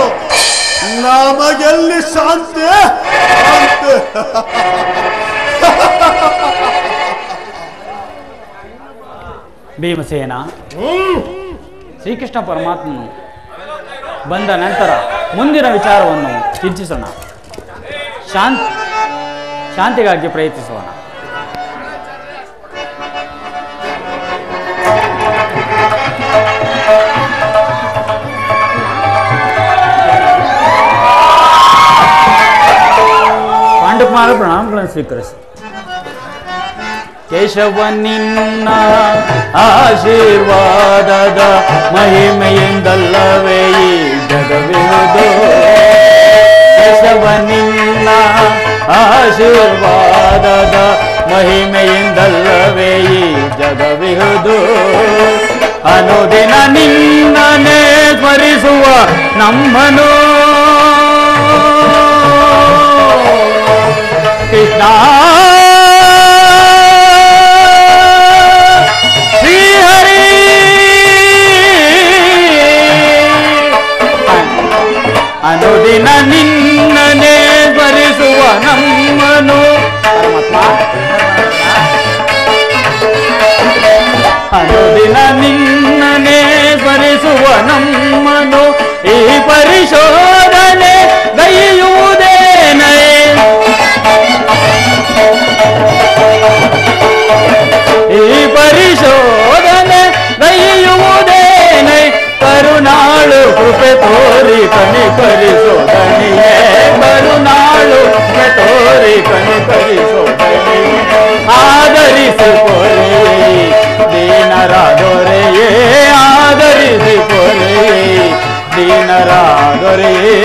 ನಮಗೆಲ್ಲಿ ಶಾಂತಿ ಶಾಂತಿ. ಭೀಮಸೇನ, ಶ್ರೀಕೃಷ್ಣ ಪರಮಾತ್ಮನು ಬಂದ ನಂತರ ಮುಂದಿನ ವಿಚಾರವನ್ನು ಚಿಂತಿಸೋಣ. ಶಾಂತಿಗಾಗಿ ಪ್ರಯತ್ನಿಸೋಣ. ಪಾಂಡುಕುಮಾರ ಪ್ರಣಾಮಗಳನ್ನು ಸ್ವೀಕರಿಸಿ. ಕೇಶವ ನಿನ್ನ ಆಶೀರ್ವಾದದ ಮಹಿಮೆಯಿಂದಲ್ಲವೇ ಈ ಜಗವಿರುವುದು. ಕೇಶವ ನಿನ್ನ ಆಶೀರ್ವಾದದ ಮಹಿಮೆಯಿಂದಲ್ಲವೇ ಈ ಜಗವಿರುವುದು. ಅನುದಿನ ನಿನ್ನನೇ ಸ್ಮರಿಸುವ ನಮ್ಮನು ಕೃಷ್ಣ ಶ್ರೀಹರಿ ಅನುದಿನ ನಿನ್ನನೇ ಸ್ಮರಿಸುವ ನಮ್ಮನು ಅನುದಿನ ನಿನ್ನನೇ ಸ್ಮರಿಸುವ ನಮ್ಮನು ಈ ಪರಿಶೋಧನೆ ಗೈಯುವುದೇನೇ ಈ ಪರಿಶೋಧನೆ ಗೈಯುವುದೇನೆ ಕರುಣಾಳು ಕೃಪೆ ತೋರಿ ಕನಿಕರಿಸೋದನಿಯೇ ಕರುಣಾಳು ಕೃಪೆ ತೋರಿ ಕನಿಕರಿಸೋದನಿಯೇ ಆದರಿಸಿ ಕೊರೆಯೇ ದೀನರ ದೊರೆಯೇ ಆದರಿಸಿ ಕೊರೆಯೇ ದೀನರ ದೊರೆಯೇ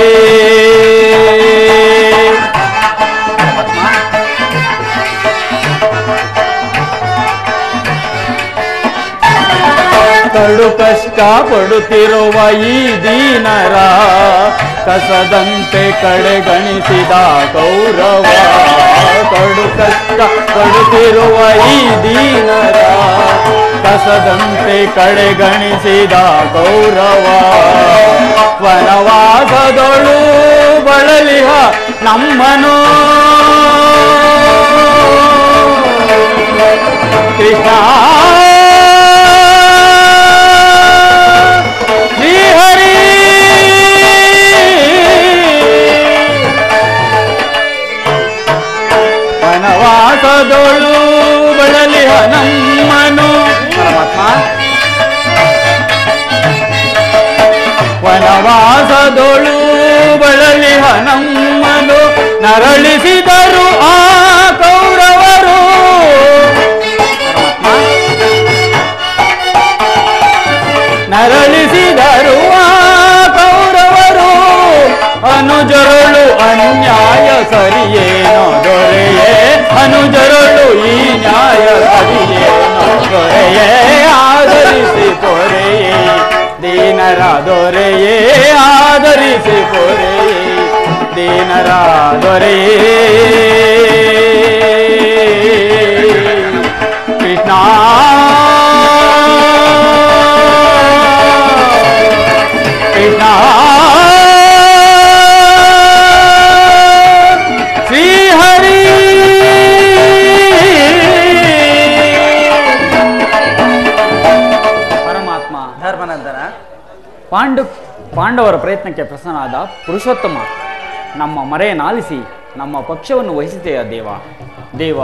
ಕಡು ಕಷ್ಟ ಪಡುತ್ತಿರುವ ಈ ದೀನರ ಕಸದಂತೆ ಕಡೆಗಣಿಸಿದ ಕೌರವ ಕಡು ಕಷ್ಟ ಪಡುತ್ತಿರುವ ಈ ದೀನರ ಕಸದಂತೆ ಕಡೆಗಣಿಸಿದ ಕೌರವ ವನವಾಸದೊಳು ಬಳಲಿಹ ನಮ್ಮನು ಕೃಷ್ಣ ವನವಾಸದೊಳು ಬಳಲಿಹ ನಮ್ಮನು ವನವಾಸದೊಳು ಬಳಲಿಹ ನಮ್ಮನು ನರಳಿಸಿದರು ಆ ಕೌರವರು ನರಳಿಸಿದರು ಆ ಕೌರವರು ಅನುಜರಳು ಅನ್ಯಾಯ ಸರಿಯೇನೋ ದೊರೆಯೇ ಅನುಜರಳು ಈ ನ್ಯಾಯ ಸರಿಯೇನೋ ದೊರೆಯೇ ಆದರಿಸಿ ಕೊರೆಯೇ ದೀನರ ದೊರೆಯೇ ಆದರಿಸಿ ಕೊರೆಯೇ ದೀನರ ದೊರೆಯೇ ಕೃಷ್ಣ ಕೃಷ್ಣ ಶ್ರೀಹರಿ ಪರಮಾತ್ಮ ಧರ್ಮನಂದನ, ಪಾಂಡವರ ಪ್ರಯತ್ನಕ್ಕೆ ಪ್ರಸನ್ನನಾದ ಪುರುಷೋತ್ತಮ ನಮ್ಮ ಮರೆಯನ್ನಾಲಿಸಿ ನಮ್ಮ ಪಕ್ಷವನ್ನು ವಹಿಸಿದೆಯ ದೇವ ದೇವ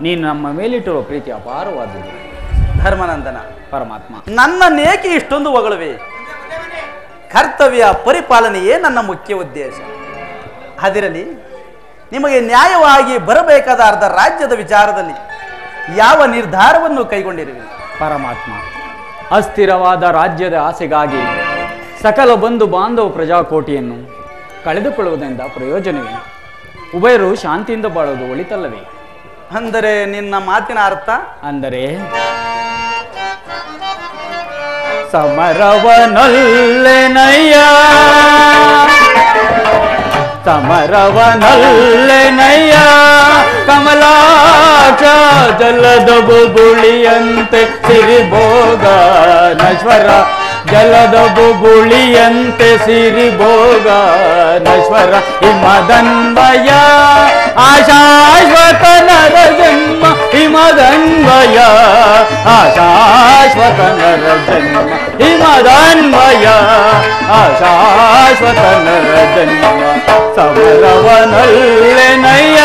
ನೀನು ನಮ್ಮ ಮೇಲಿಟ್ಟಿರುವ ಪ್ರೀತಿ ಅಪಾರವಾದುದು. ಧರ್ಮನಂದನ, ಪರಮಾತ್ಮ ನನ್ನನ್ನೇಕೆ ಇಷ್ಟೊಂದು ಹೊಗಳುವೆ? ಕರ್ತವ್ಯ ಪರಿಪಾಲನೆಯೇ ನನ್ನ ಮುಖ್ಯ ಉದ್ದೇಶ. ಅದಿರಲಿ, ನಿಮಗೆ ನ್ಯಾಯವಾಗಿ ಬರಬೇಕಾದ ಅರ್ಧ ರಾಜ್ಯದ ವಿಚಾರದಲ್ಲಿ ಯಾವ ನಿರ್ಧಾರವನ್ನು ಕೈಗೊಂಡಿರುವೆ? ಪರಮಾತ್ಮ, ಅಸ್ಥಿರವಾದ ರಾಜ್ಯದ ಆಸೆಗಾಗಿ ಸಕಲ ಬಂಧು ಬಾಂಧವ ಪ್ರಜಾಕೋಟಿಯನ್ನು ಕಳೆದುಕೊಳ್ಳುವುದರಿಂದ ಪ್ರಯೋಜನವೇ? ಉಭಯರು ಶಾಂತಿಯಿಂದ ಬಾಳುವುದು ಒಳಿತಲ್ಲವೇ? ಅಂದರೆ ನಿನ್ನ ಮಾತಿನ ಅರ್ಥ? ಅಂದರೆ ಸಮರವನಲ್ಲೆನಯ್ಯ ಸಮರವನಲ್ಲೆನಯ್ಯ ಕಮಲಾಕ್ಷ ಜಲದ ಬುಗುಳಿಯಂತೆ ಸಿರಿಭೋಗ ನಶ್ವರ ಜಲದ ಬುಗುಳಿಯಂತೆ ಸಿರಿಭೋಗ ನಶ್ವರ ಹಿಮದನ್ವಯ ಆಶಾಶ್ವತ ನರ ಜನ್ಮ ಹಿಮದನ್ವಯ ಆಶಾಶ್ವತ ನರ ಜನ್ಮ ಹಿಮದನ್ವಯ ಆಶಾಶ್ವತ ನರ ಜನ್ಮ ಸಮರವನಲ್ಲೆನಯ್ಯ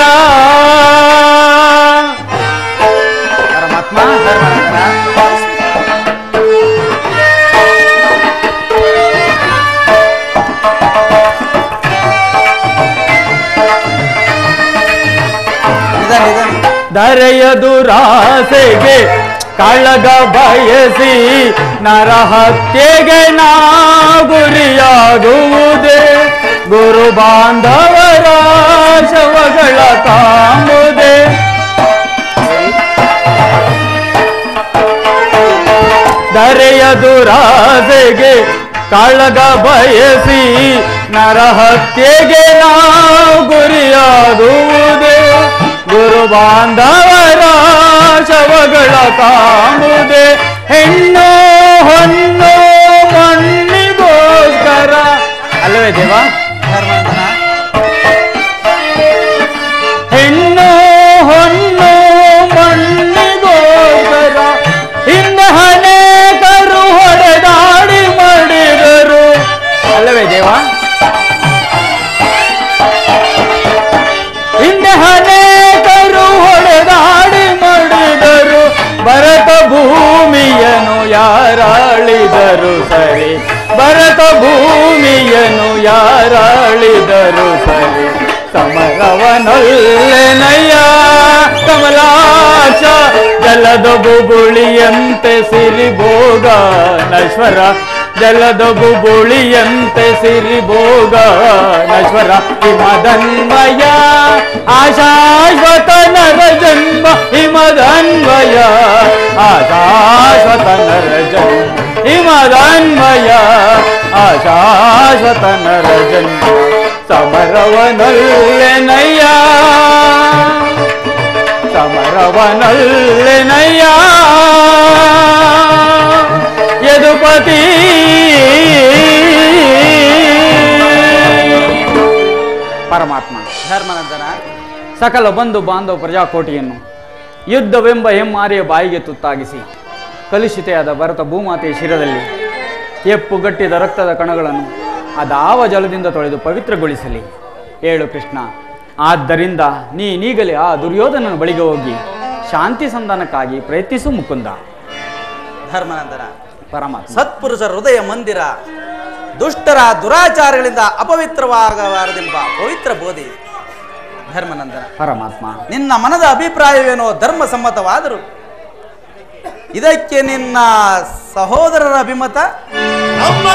ಪರಮಾತ್ಮ ಧರೆಯ ದುರಾಸೆಗೆ ಕಳಗ ಬಯಸಿ ನರಹತ್ಯೆಗೆ ನಾ ಗುರಿಯಾಗುವುದೇ ಗುರು ಬಾಂಧವರ ಶವಗಳ ಕಾಂಬುದೇ ಧರೆಯ ದುರಾಸೆಗೆ ಕಳಗ ಬಯಸಿ ನರಹತ್ಯೆಗೆ ನಾ ಗುರಿಯಾಗುವುದೇ ಗುರು ಬಾಂಧವರ ಶವಗಳ ಕಾಂಬುದೇ ಹೆಣ್ಣು ಹೊನ್ನು ಮಣ್ಣಿಗೋಸ್ಕರ ಅಲ್ಲವೇ ದೇವ ಹೆಣ್ಣು ಹೊನ್ನು ಮಣ್ಣಿಗೋಸ್ಕರ ಹಿಂದೆ ಅನೇಕರು ಹೊಡೆದಾಡಿ ಮಾಡಿದರು ಅಲ್ಲವೇ ದೇವ ಹಿಂದೆ ಅನೇಕರು ಹೊಡೆದಾಡಿ ಮಾಡಿದರು ಭರತ ಭೂಮಿಯನ್ನು ಯಾರಾಳಿದರು ಸರಿ ಭರತ ಭೂಮಿಯನ್ನು ಯಾರಾಳಿದರು ಸರಿ ಸಮರವನಲ್ಲೆನಯ್ಯ ಕಮಲಾಕ್ಷ ಜಲದ ಬುಗುಳಿಯಂತೆ ಸಿರಿಭೋಗ ನಶ್ವರ ಜಲದ ಬುಗುಳಿಯಂತೆ ಸಿರಿಭೋಗ ನಶ್ವರ ಹಿಮದನ್ವಯ ಆಶಾಶ್ವತ ನರ ಜನ್ಮ ಹಿಮದನ್ವಯ ಆಶಾಶ್ವತ ನರ ಜನ್ಮ ಹಿಮದನ್ವಯ ಆಶಾಶ್ವತ ನರ ಜನ್ಮ ಸಮರವನಲ್ಲೆನಯ್ಯ ಸಮರವನಲ್ಲೆನಯ್ಯ ಯದುಪತಿ ಪರಮಾತ್ಮ ಧರ್ಮನಂದನ ಸಕಲ ಬಂಧು ಬಾಂಧವ ಪ್ರಜಾಕೋಟಿಯನ್ನು ಯುದ್ಧವೆಂಬ ಹೆಮ್ಮಾರಿಯ ಬಾಯಿಗೆ ತುತ್ತಾಗಿಸಿ ಕಲುಷಿತೆಯಾದ ಭರತ ಭೂಮಾತೆಯ ಶಿರದಲ್ಲಿ ಎಪ್ಪುಗಟ್ಟಿದ ರಕ್ತದ ಕಣಗಳನ್ನು ಅದಾವ ಜಲದಿಂದ ತೊಳೆದು ಪವಿತ್ರಗೊಳಿಸಲಿ ಹೇಳು ಕೃಷ್ಣ. ಆದ್ದರಿಂದ ನೀನೀಗಲೇ ಆ ದುರ್ಯೋಧನನ ಬಳಿಗೆ ಹೋಗಿ ಶಾಂತಿ ಸಂಧಾನಕ್ಕಾಗಿ ಪ್ರಯತ್ನಿಸು ಮುಕುಂದ. ಧರ್ಮನಂದನ ಪರಮಾತ್ಮ ಸತ್ಪುರುಷರ ಹೃದಯ ಮಂದಿರ ದುಷ್ಟರ ದುರಾಚಾರಗಳಿಂದ ಅಪವಿತ್ರವಾಗಬಾರದೆಂಬ ಪವಿತ್ರ ಬೋಧಿ. ಧರ್ಮನಂದನ ಪರಮಾತ್ಮ ನಿನ್ನ ಮನದ ಅಭಿಪ್ರಾಯವೇನೋ ಧರ್ಮ ಸಮ್ಮತವಾದರೂ ಇದಕ್ಕೆ ನಿನ್ನ ಸಹೋದರರ ಅಭಿಮತ Come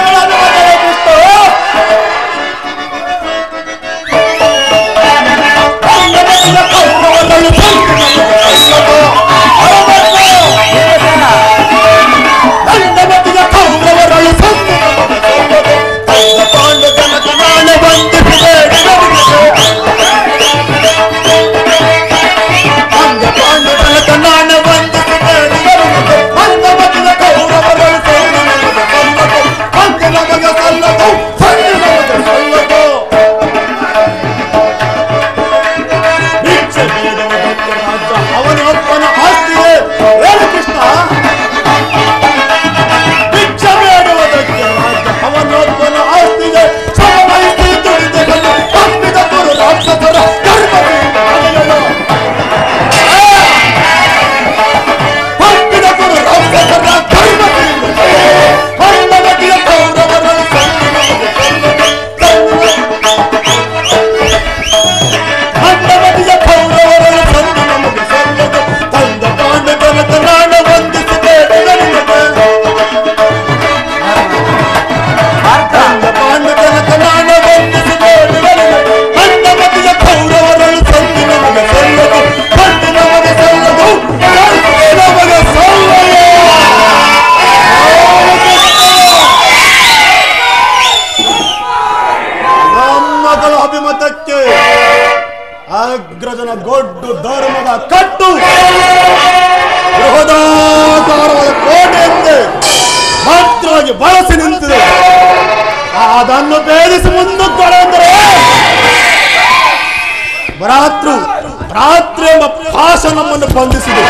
ಸ್ಪಂದಿಸಿದೆ.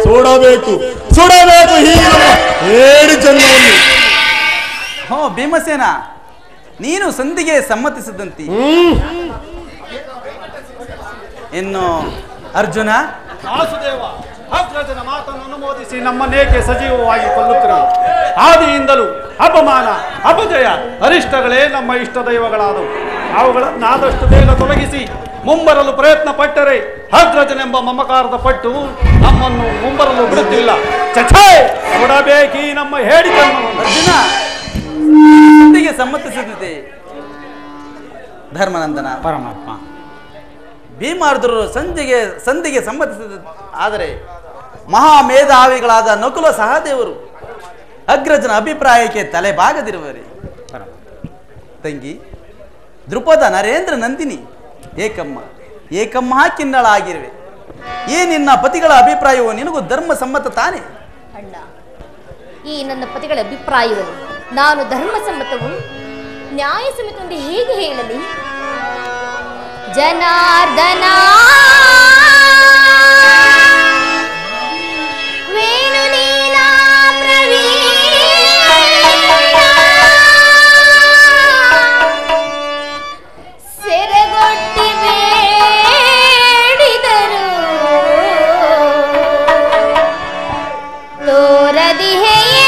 ಸುಡಬೇಕು ಹೀಗೆ ಹೇಳಿ ಜನ್ಮವನ್ನು. ಹೋ ಭೀಮಸೇನ, ನೀನು ಸಂಧಿಗೆ ಸಮ್ಮತಿಸಿದಂತೆ. ಇನ್ನು ಅರ್ಜುನ, ವಾಸುದೇವ ಅಗ್ರಜನ ಮಾತನ್ನು ಅನುಮೋದಿಸಿ ನಮ್ಮನ್ನೇಕೆ ಸಜೀವವಾಗಿ ಕೊಲ್ಲುತ್ತಿರುವೆ? ಆದಿಯಿಂದಲೂ ಅಪಮಾನ ಅಪಜಯ ಅರಿಷ್ಟಗಳೇ ನಮ್ಮ ಇಷ್ಟ ದೈವಗಳಾದವು. ಅವುಗಳನ್ನಾದಷ್ಟು ಬೇಗ ತೊಲಗಿಸಿ ಮುಂಬರಲು ಪ್ರಯತ್ನ ಪಟ್ಟರೆ ಅಗ್ರಜನೆಂಬ ಮಮಕಾರದ ಪಟ್ಟು ನಮ್ಮನ್ನು ಮುಂಬರಲು ಬಿಡುತ್ತಿಲ್ಲ. ಕೊಡಬೇಕಿ ನಮ್ಮ ಹೇಳಿಕೆಯನ್ನು. ಅರ್ಜುನ ಸಂಧಿಗೆ ಸಮ್ಮತಿಸಿದಂತೆ. ಧರ್ಮನಂದನ ಪರಮಾತ್ಮ, ಭೀಮಾರ್ಜುನರು ಸಂಧಿಗೆ ಸಮ್ಮತಿಸಿದ. ಆದರೆ ಮಹಾಮೇಧಾವಿಗಳಾದ ನಕುಲ ಸಹದೇವರು ಅಗ್ರಜನ ಅಭಿಪ್ರಾಯಕ್ಕೆ ತಲೆಬಾಗದಿರುವರೆ. ತಂಗಿ ದೃಪದ ನರೇಂದ್ರ ನಂದಿನಿ ಏಕಮ್ಮ ಕಿನ್ನಳಾಗಿರುವೆ. ಈ ನಿನ್ನ ಪತಿಗಳ ಅಭಿಪ್ರಾಯವು ನಿನಗೂ ಧರ್ಮ ಸಮ್ಮತ ತಾನೆ? ಅಣ್ಣ, ಈ ನನ್ನ ಪತಿಗಳ ಅಭಿಪ್ರಾಯವನ್ನು ನಾನು ಧರ್ಮಸಮ್ಮತವು ನ್ಯಾಯಸಮ್ಮತವೆಂದು ಹೇಗೆ ಹೇಳಲಿ? ಜನಾರ್ದನ ವೇಣುಲೀಲಾ ಪ್ರವೀಣ ಸೆರಗೊಟ್ಟಿ ಬೇಡಿದರು ತೋರದಿಹೆಯೇ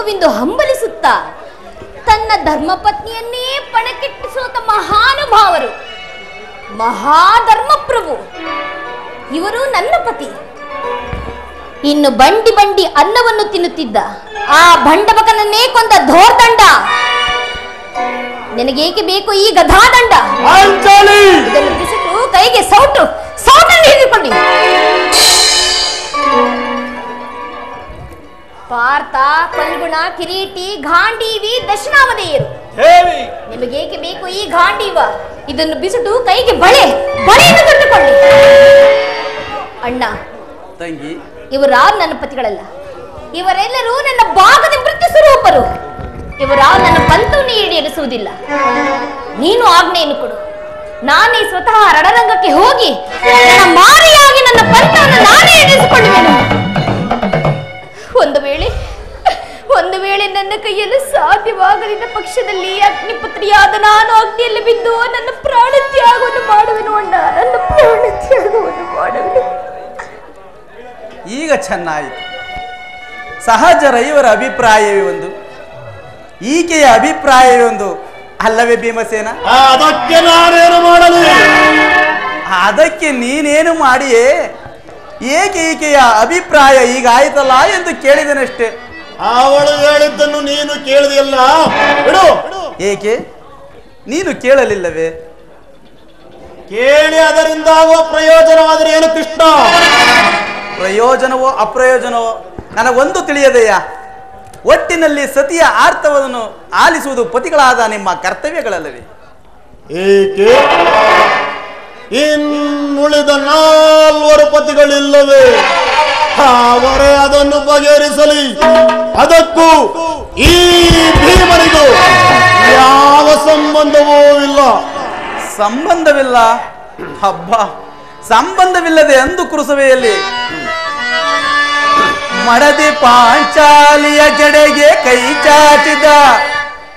ದೈವವೆಂದು ಹಂಬಲಿಸುತ್ತಾ ತನ್ನ ಧರ್ಮಪತ್ನಿಯನ್ನೇ ಪಣಕ್ಕಿಟ್ಟಿಸುವ ಮಹಾನುಭಾವರು, ಮಹಾಧರ್ಮಪ್ರಭು ಇವರು ನನ್ನ ಪತಿ. ಇನ್ನು ಬಂಡಿ ಬಂಡಿ ಅನ್ನವನ್ನು ತಿನ್ನುತ್ತಿದ್ದ ಆ ಭಂಡಬಕನನ್ನೇ ಕೊಂದ ಧೋರ್ದಂಡ, ನಿನಗೇಕೆ ಬೇಕು ಈ ಗದಾದಂಡ? ಇದನ್ನು ಬಿಸಿಟ್ಟು ಕೈಗೆ ಸೌಟನ್ನು ಹಿಡಿದುಕೊಳ್ಳಿ. ಪಾರ್ಥ, ಫಲ್ಗುಣ, ಕಿರೀಟಿ, ಗಾಂಡೀವಿ, ದಶನಾಮಧೇಯರು, ನಿಮಗೇಕೆ ಬೇಕು ಈ ಗಾಂಡೀವ? ಇದನ್ನು ಬಿಸಿಟು ಕೈಗೆ ಬಳೆಯನ್ನು ಕಟ್ಟಿಕೊಳ್ಳಿ. ಅಣ್ಣ ತಂಗಿ, ಇವರಾರು ನನ್ನ ಪತಿಗಳಲ್ಲ, ಇವರೆಲ್ಲರೂ ನನ್ನ ಭಾಗದ ಮೃತ್ಯು ಸ್ವರೂಪರು. ಇವರಾರು ನನ್ನ ಪಂಥವನ್ನು ಈಡೇರಿಸುವುದಿಲ್ಲ. ನೀನು ಆಜ್ಞೆಯನ್ನು ಕೊಡು, ನಾನೇ ಸ್ವತಃ ರಣರಂಗಕ್ಕೆ ಹೋಗಿ ನನ್ನ ಮಾರಿಯಾಗಿ ನನ್ನ ಪಂಥವನ್ನು ನಾನೇ ಈಡೇರಿಸಿಕೊಳ್ಳುವೆನು. ಒಂದು ವೇಳೆ ನನ್ನ ಕೈಯಲ್ಲಿ ಸಾಧ್ಯವಾಗದಿದ್ದ ಪಕ್ಷದಲ್ಲಿ ಅಗ್ನಿಪುತ್ರಿಯಾದ ನಾನು ಅಗ್ನಿಯಲ್ಲಿ ಬಿದ್ದು ನನ್ನ ಪ್ರಾಣ ತ್ಯಾಗವನ್ನು ಮಾಡುವೆನು ಅಣ್ಣ, ನನ್ನ ಪ್ರಾಣ ತ್ಯಾಗವನ್ನು ಮಾಡುವೆನು. ಈಗ ಚೆನ್ನಾಯಿತು. ಸಹಜರ ಇವರ ಅಭಿಪ್ರಾಯವೇ ಒಂದು, ಈಕೆಯ ಅಭಿಪ್ರಾಯವೇ ಒಂದು ಅಲ್ಲವೇ ಭೀಮಸೇನ? ಅದಕ್ಕೆ ನಾನೇನು ಮಾಡಲಿ? ಅದಕ್ಕೆ ನೀನೇನು ಮಾಡಿಯೇ? ಏಕೆ ಈಕೆಯ ಅಭಿಪ್ರಾಯ ಈಗ ಆಯ್ತಲ್ಲ ಎಂದು ಕೇಳಿದನಷ್ಟೇ. ಅವಳು ಹೇಳಿದ್ದನ್ನು ನೀನು ಕೇಳಿದೆಯಲ್ಲ, ಬಿಡು. ಏಕೆ ನೀನು ಕೇಳಲಿಲ್ಲವೇ? ಕೇಳಿ ಅದರಿಂದ ಆಗುವ ಪ್ರಯೋಜನವಾದರೆ ಏನು ಕೃಷ್ಣ? ಪ್ರಯೋಜನವೋ ಅಪ್ರಯೋಜನವೋ ನನಗೊಂದು ತಿಳಿಯದೆಯ. ಒಟ್ಟಿನಲ್ಲಿ ಸತಿಯ ಆರ್ತವನ್ನು ಆಲಿಸುವುದು ಪತಿಗಳಾದ ನಿಮ್ಮ ಕರ್ತವ್ಯಗಳಲ್ಲವೇ? ಏಕೆ ಇನ್ನುಳಿದ 4 ಪತಿಗಳಿಲ್ಲವೇ? ಅವರೇ ಅದನ್ನು ಬಗೆಹರಿಸಲಿ. ಅದಕ್ಕೂ ಈ ಭೀಮನಿಗೂ ಯಾವ ಸಂಬಂಧವೂ ಇಲ್ಲ. ಸಂಬಂಧವಿಲ್ಲ? ಹಬ್ಬ, ಸಂಬಂಧವಿಲ್ಲದೆ ಅಂದು ಕುರುಸವೆಯಲ್ಲಿ ಮಡದಿ ಪಾಂಚಾಲಿಯ ಜಡೆಗೆ ಕೈ ಚಾಚಿದ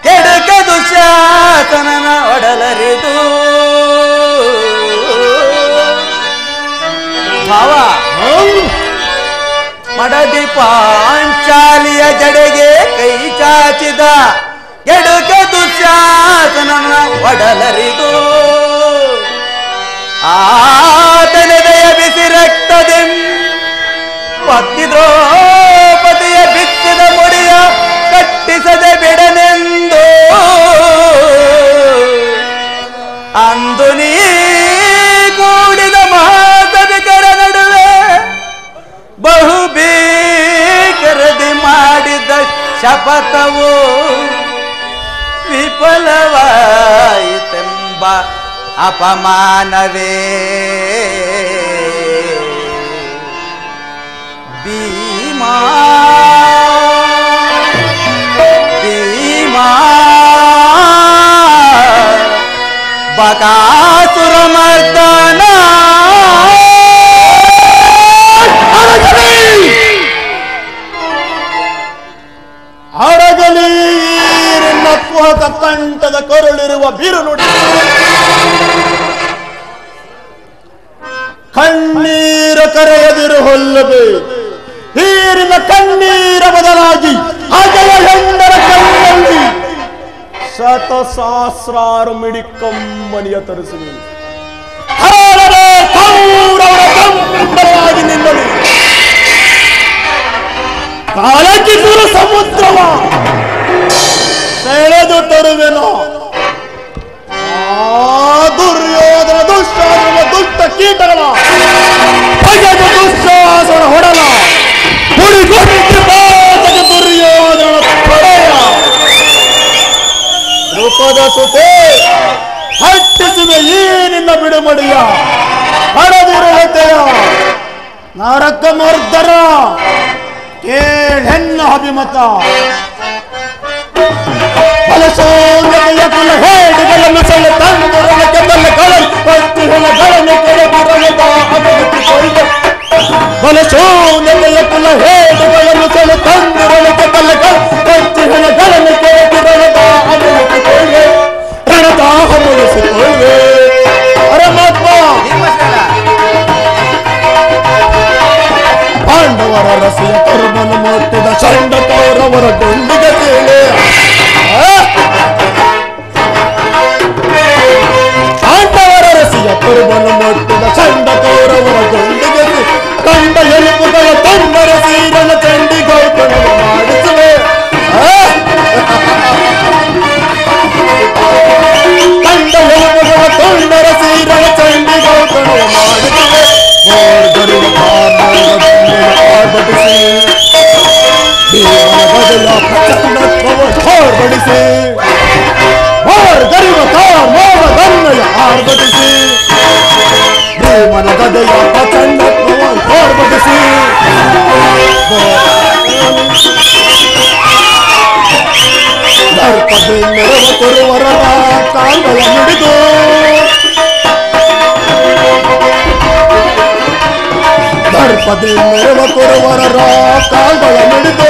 ಕೆಡಕ ದುಶ್ಯಾಸನನ ಒಡಲರಿದು. ಭಾವ, ಮಡದಿ ಪಾಂಚಾಲಿಯ ಜಡೆಗೆ ಕೈ ಚಾಚಿದ ಕೆಡಕ ದುಶ್ಯಾಸನನ ಒಡಲರಿದು. ಆತನೆದೆಯ ಬಿಸಿ ರಕ್ತದೆಂ ಪತ್ನಿ ದ್ರೌಪದಿಯ ಬಿಚ್ಚಿದ ಮುಡಿಯ ಕಟ್ಟಿಸದೆ ಬಿಡನೆಂದು ಅಂದು ನೀ ಕೂಡಿದ ಮಹಾಸಭಿಕರ ನಡುವೆ ಬಹು ಭೀಕರದಿ ಮಾಡಿದ ಶಪಥವು ವಿಫಲವಾಯಿತೆಂಬ ಅಪಮಾನವೇ ಭೀಮಾ ಭೀಮಾ ಬಕಾಸುರ ಮರ್ದನ ಹಡಗಲಿ ನಕ್ಕುಹಕ ಕಂಠದ ಕರುಳಿರುವ ಬಿರು ನುಡಿ ಕಣ್ಣೀರ ಕರೆಯದಿರು ಹೊಲ್ಲದೆ ನೀರಿನ ಕಣ್ಣೀರ ಬದಲಾಗಿ ಅಜಯ ಹೆಣ್ಣರ ಕಣ್ಣಲ್ಲಿ ಶತಸಹಸ್ರಾರು ಮಿಡಿ ಕಂಬನಿಯ ತರಿಸುವೆ. ಕಂಬವಾಗಿ ನಿಲ್ಲಲಿ ಕಾಲಕ್ಕಿಸುವ ಸಮುದ್ರವ ಸೆಳೆದು ತರುವೆನೋ. ಆ ದುರ್ಯೋಧನ ದುಶ್ಯಾಸನ ದುಷ್ಟ ಕೀಟಗಳ ಭಜದ ದುಶ್ಯಾಸನ ಹೊಡಲ ದುರ್ಯೋಧನ ತೊಡೆಯ ರೂಪದ ಸುತೆ ಹಟ್ಟಿಸುವೆ ಈ ನಿನ್ನ ಬಿಡುಮಡಿಯ ಹಡದಿರುವತೆಯ ನರಕ ಮರ್ದರ ಕೇಳೆನ್ನ ಅಭಿಮತ ಫಲಸೋನ್ಯತೆಯ ಕುಲ ಹೇಡಿಗಳನ್ನು ಸೆಳೆ ತಂದೊರಳಕ್ಕೆ ಬಲ್ಲಗಳಲ್ಲಿ ಪಟ್ಟಿ ಹೆಣಗಳನ್ನು ಕೆಳಗಿರಲಿದ ಅಭಿವೃದ್ಧಿಗೊಳಿದೆ. ಫಲಸೋನ್ಯತೆಯ ಕುಲ ಹೇಡಿಗಳನ್ನು ಸೆಳೆ ತಂದೊರಳಕ್ಕೆ ಬಲ್ಲಗಳಲ್ಲಿ ಪಟ್ಟಿ ಹೆಣಗಳನ್ನು ಕೆಳಗಿರಲಿದ ಅಭಿವೃದ್ಧಿಗೊಳಿದೆ. ರಣದಾಹ ಮುಗಿಸಿಕೊಳ್ಳುವೆ ಪರಮಾತ್ಮ. ಪಾಂಡವರ ರಸಿಯ ಕರ್ಮನು ಮುಟ್ಟಿದ ಚಂಡ ಕೌರವರ ಗುಂಡಿಗೆ ಕಾಂಗಳ ಮಿಡಿದು ದರ್ಪದಿ ಮೆರವ ಕುರುವರ ಕಾಂಗಳ ಮಿಡಿದು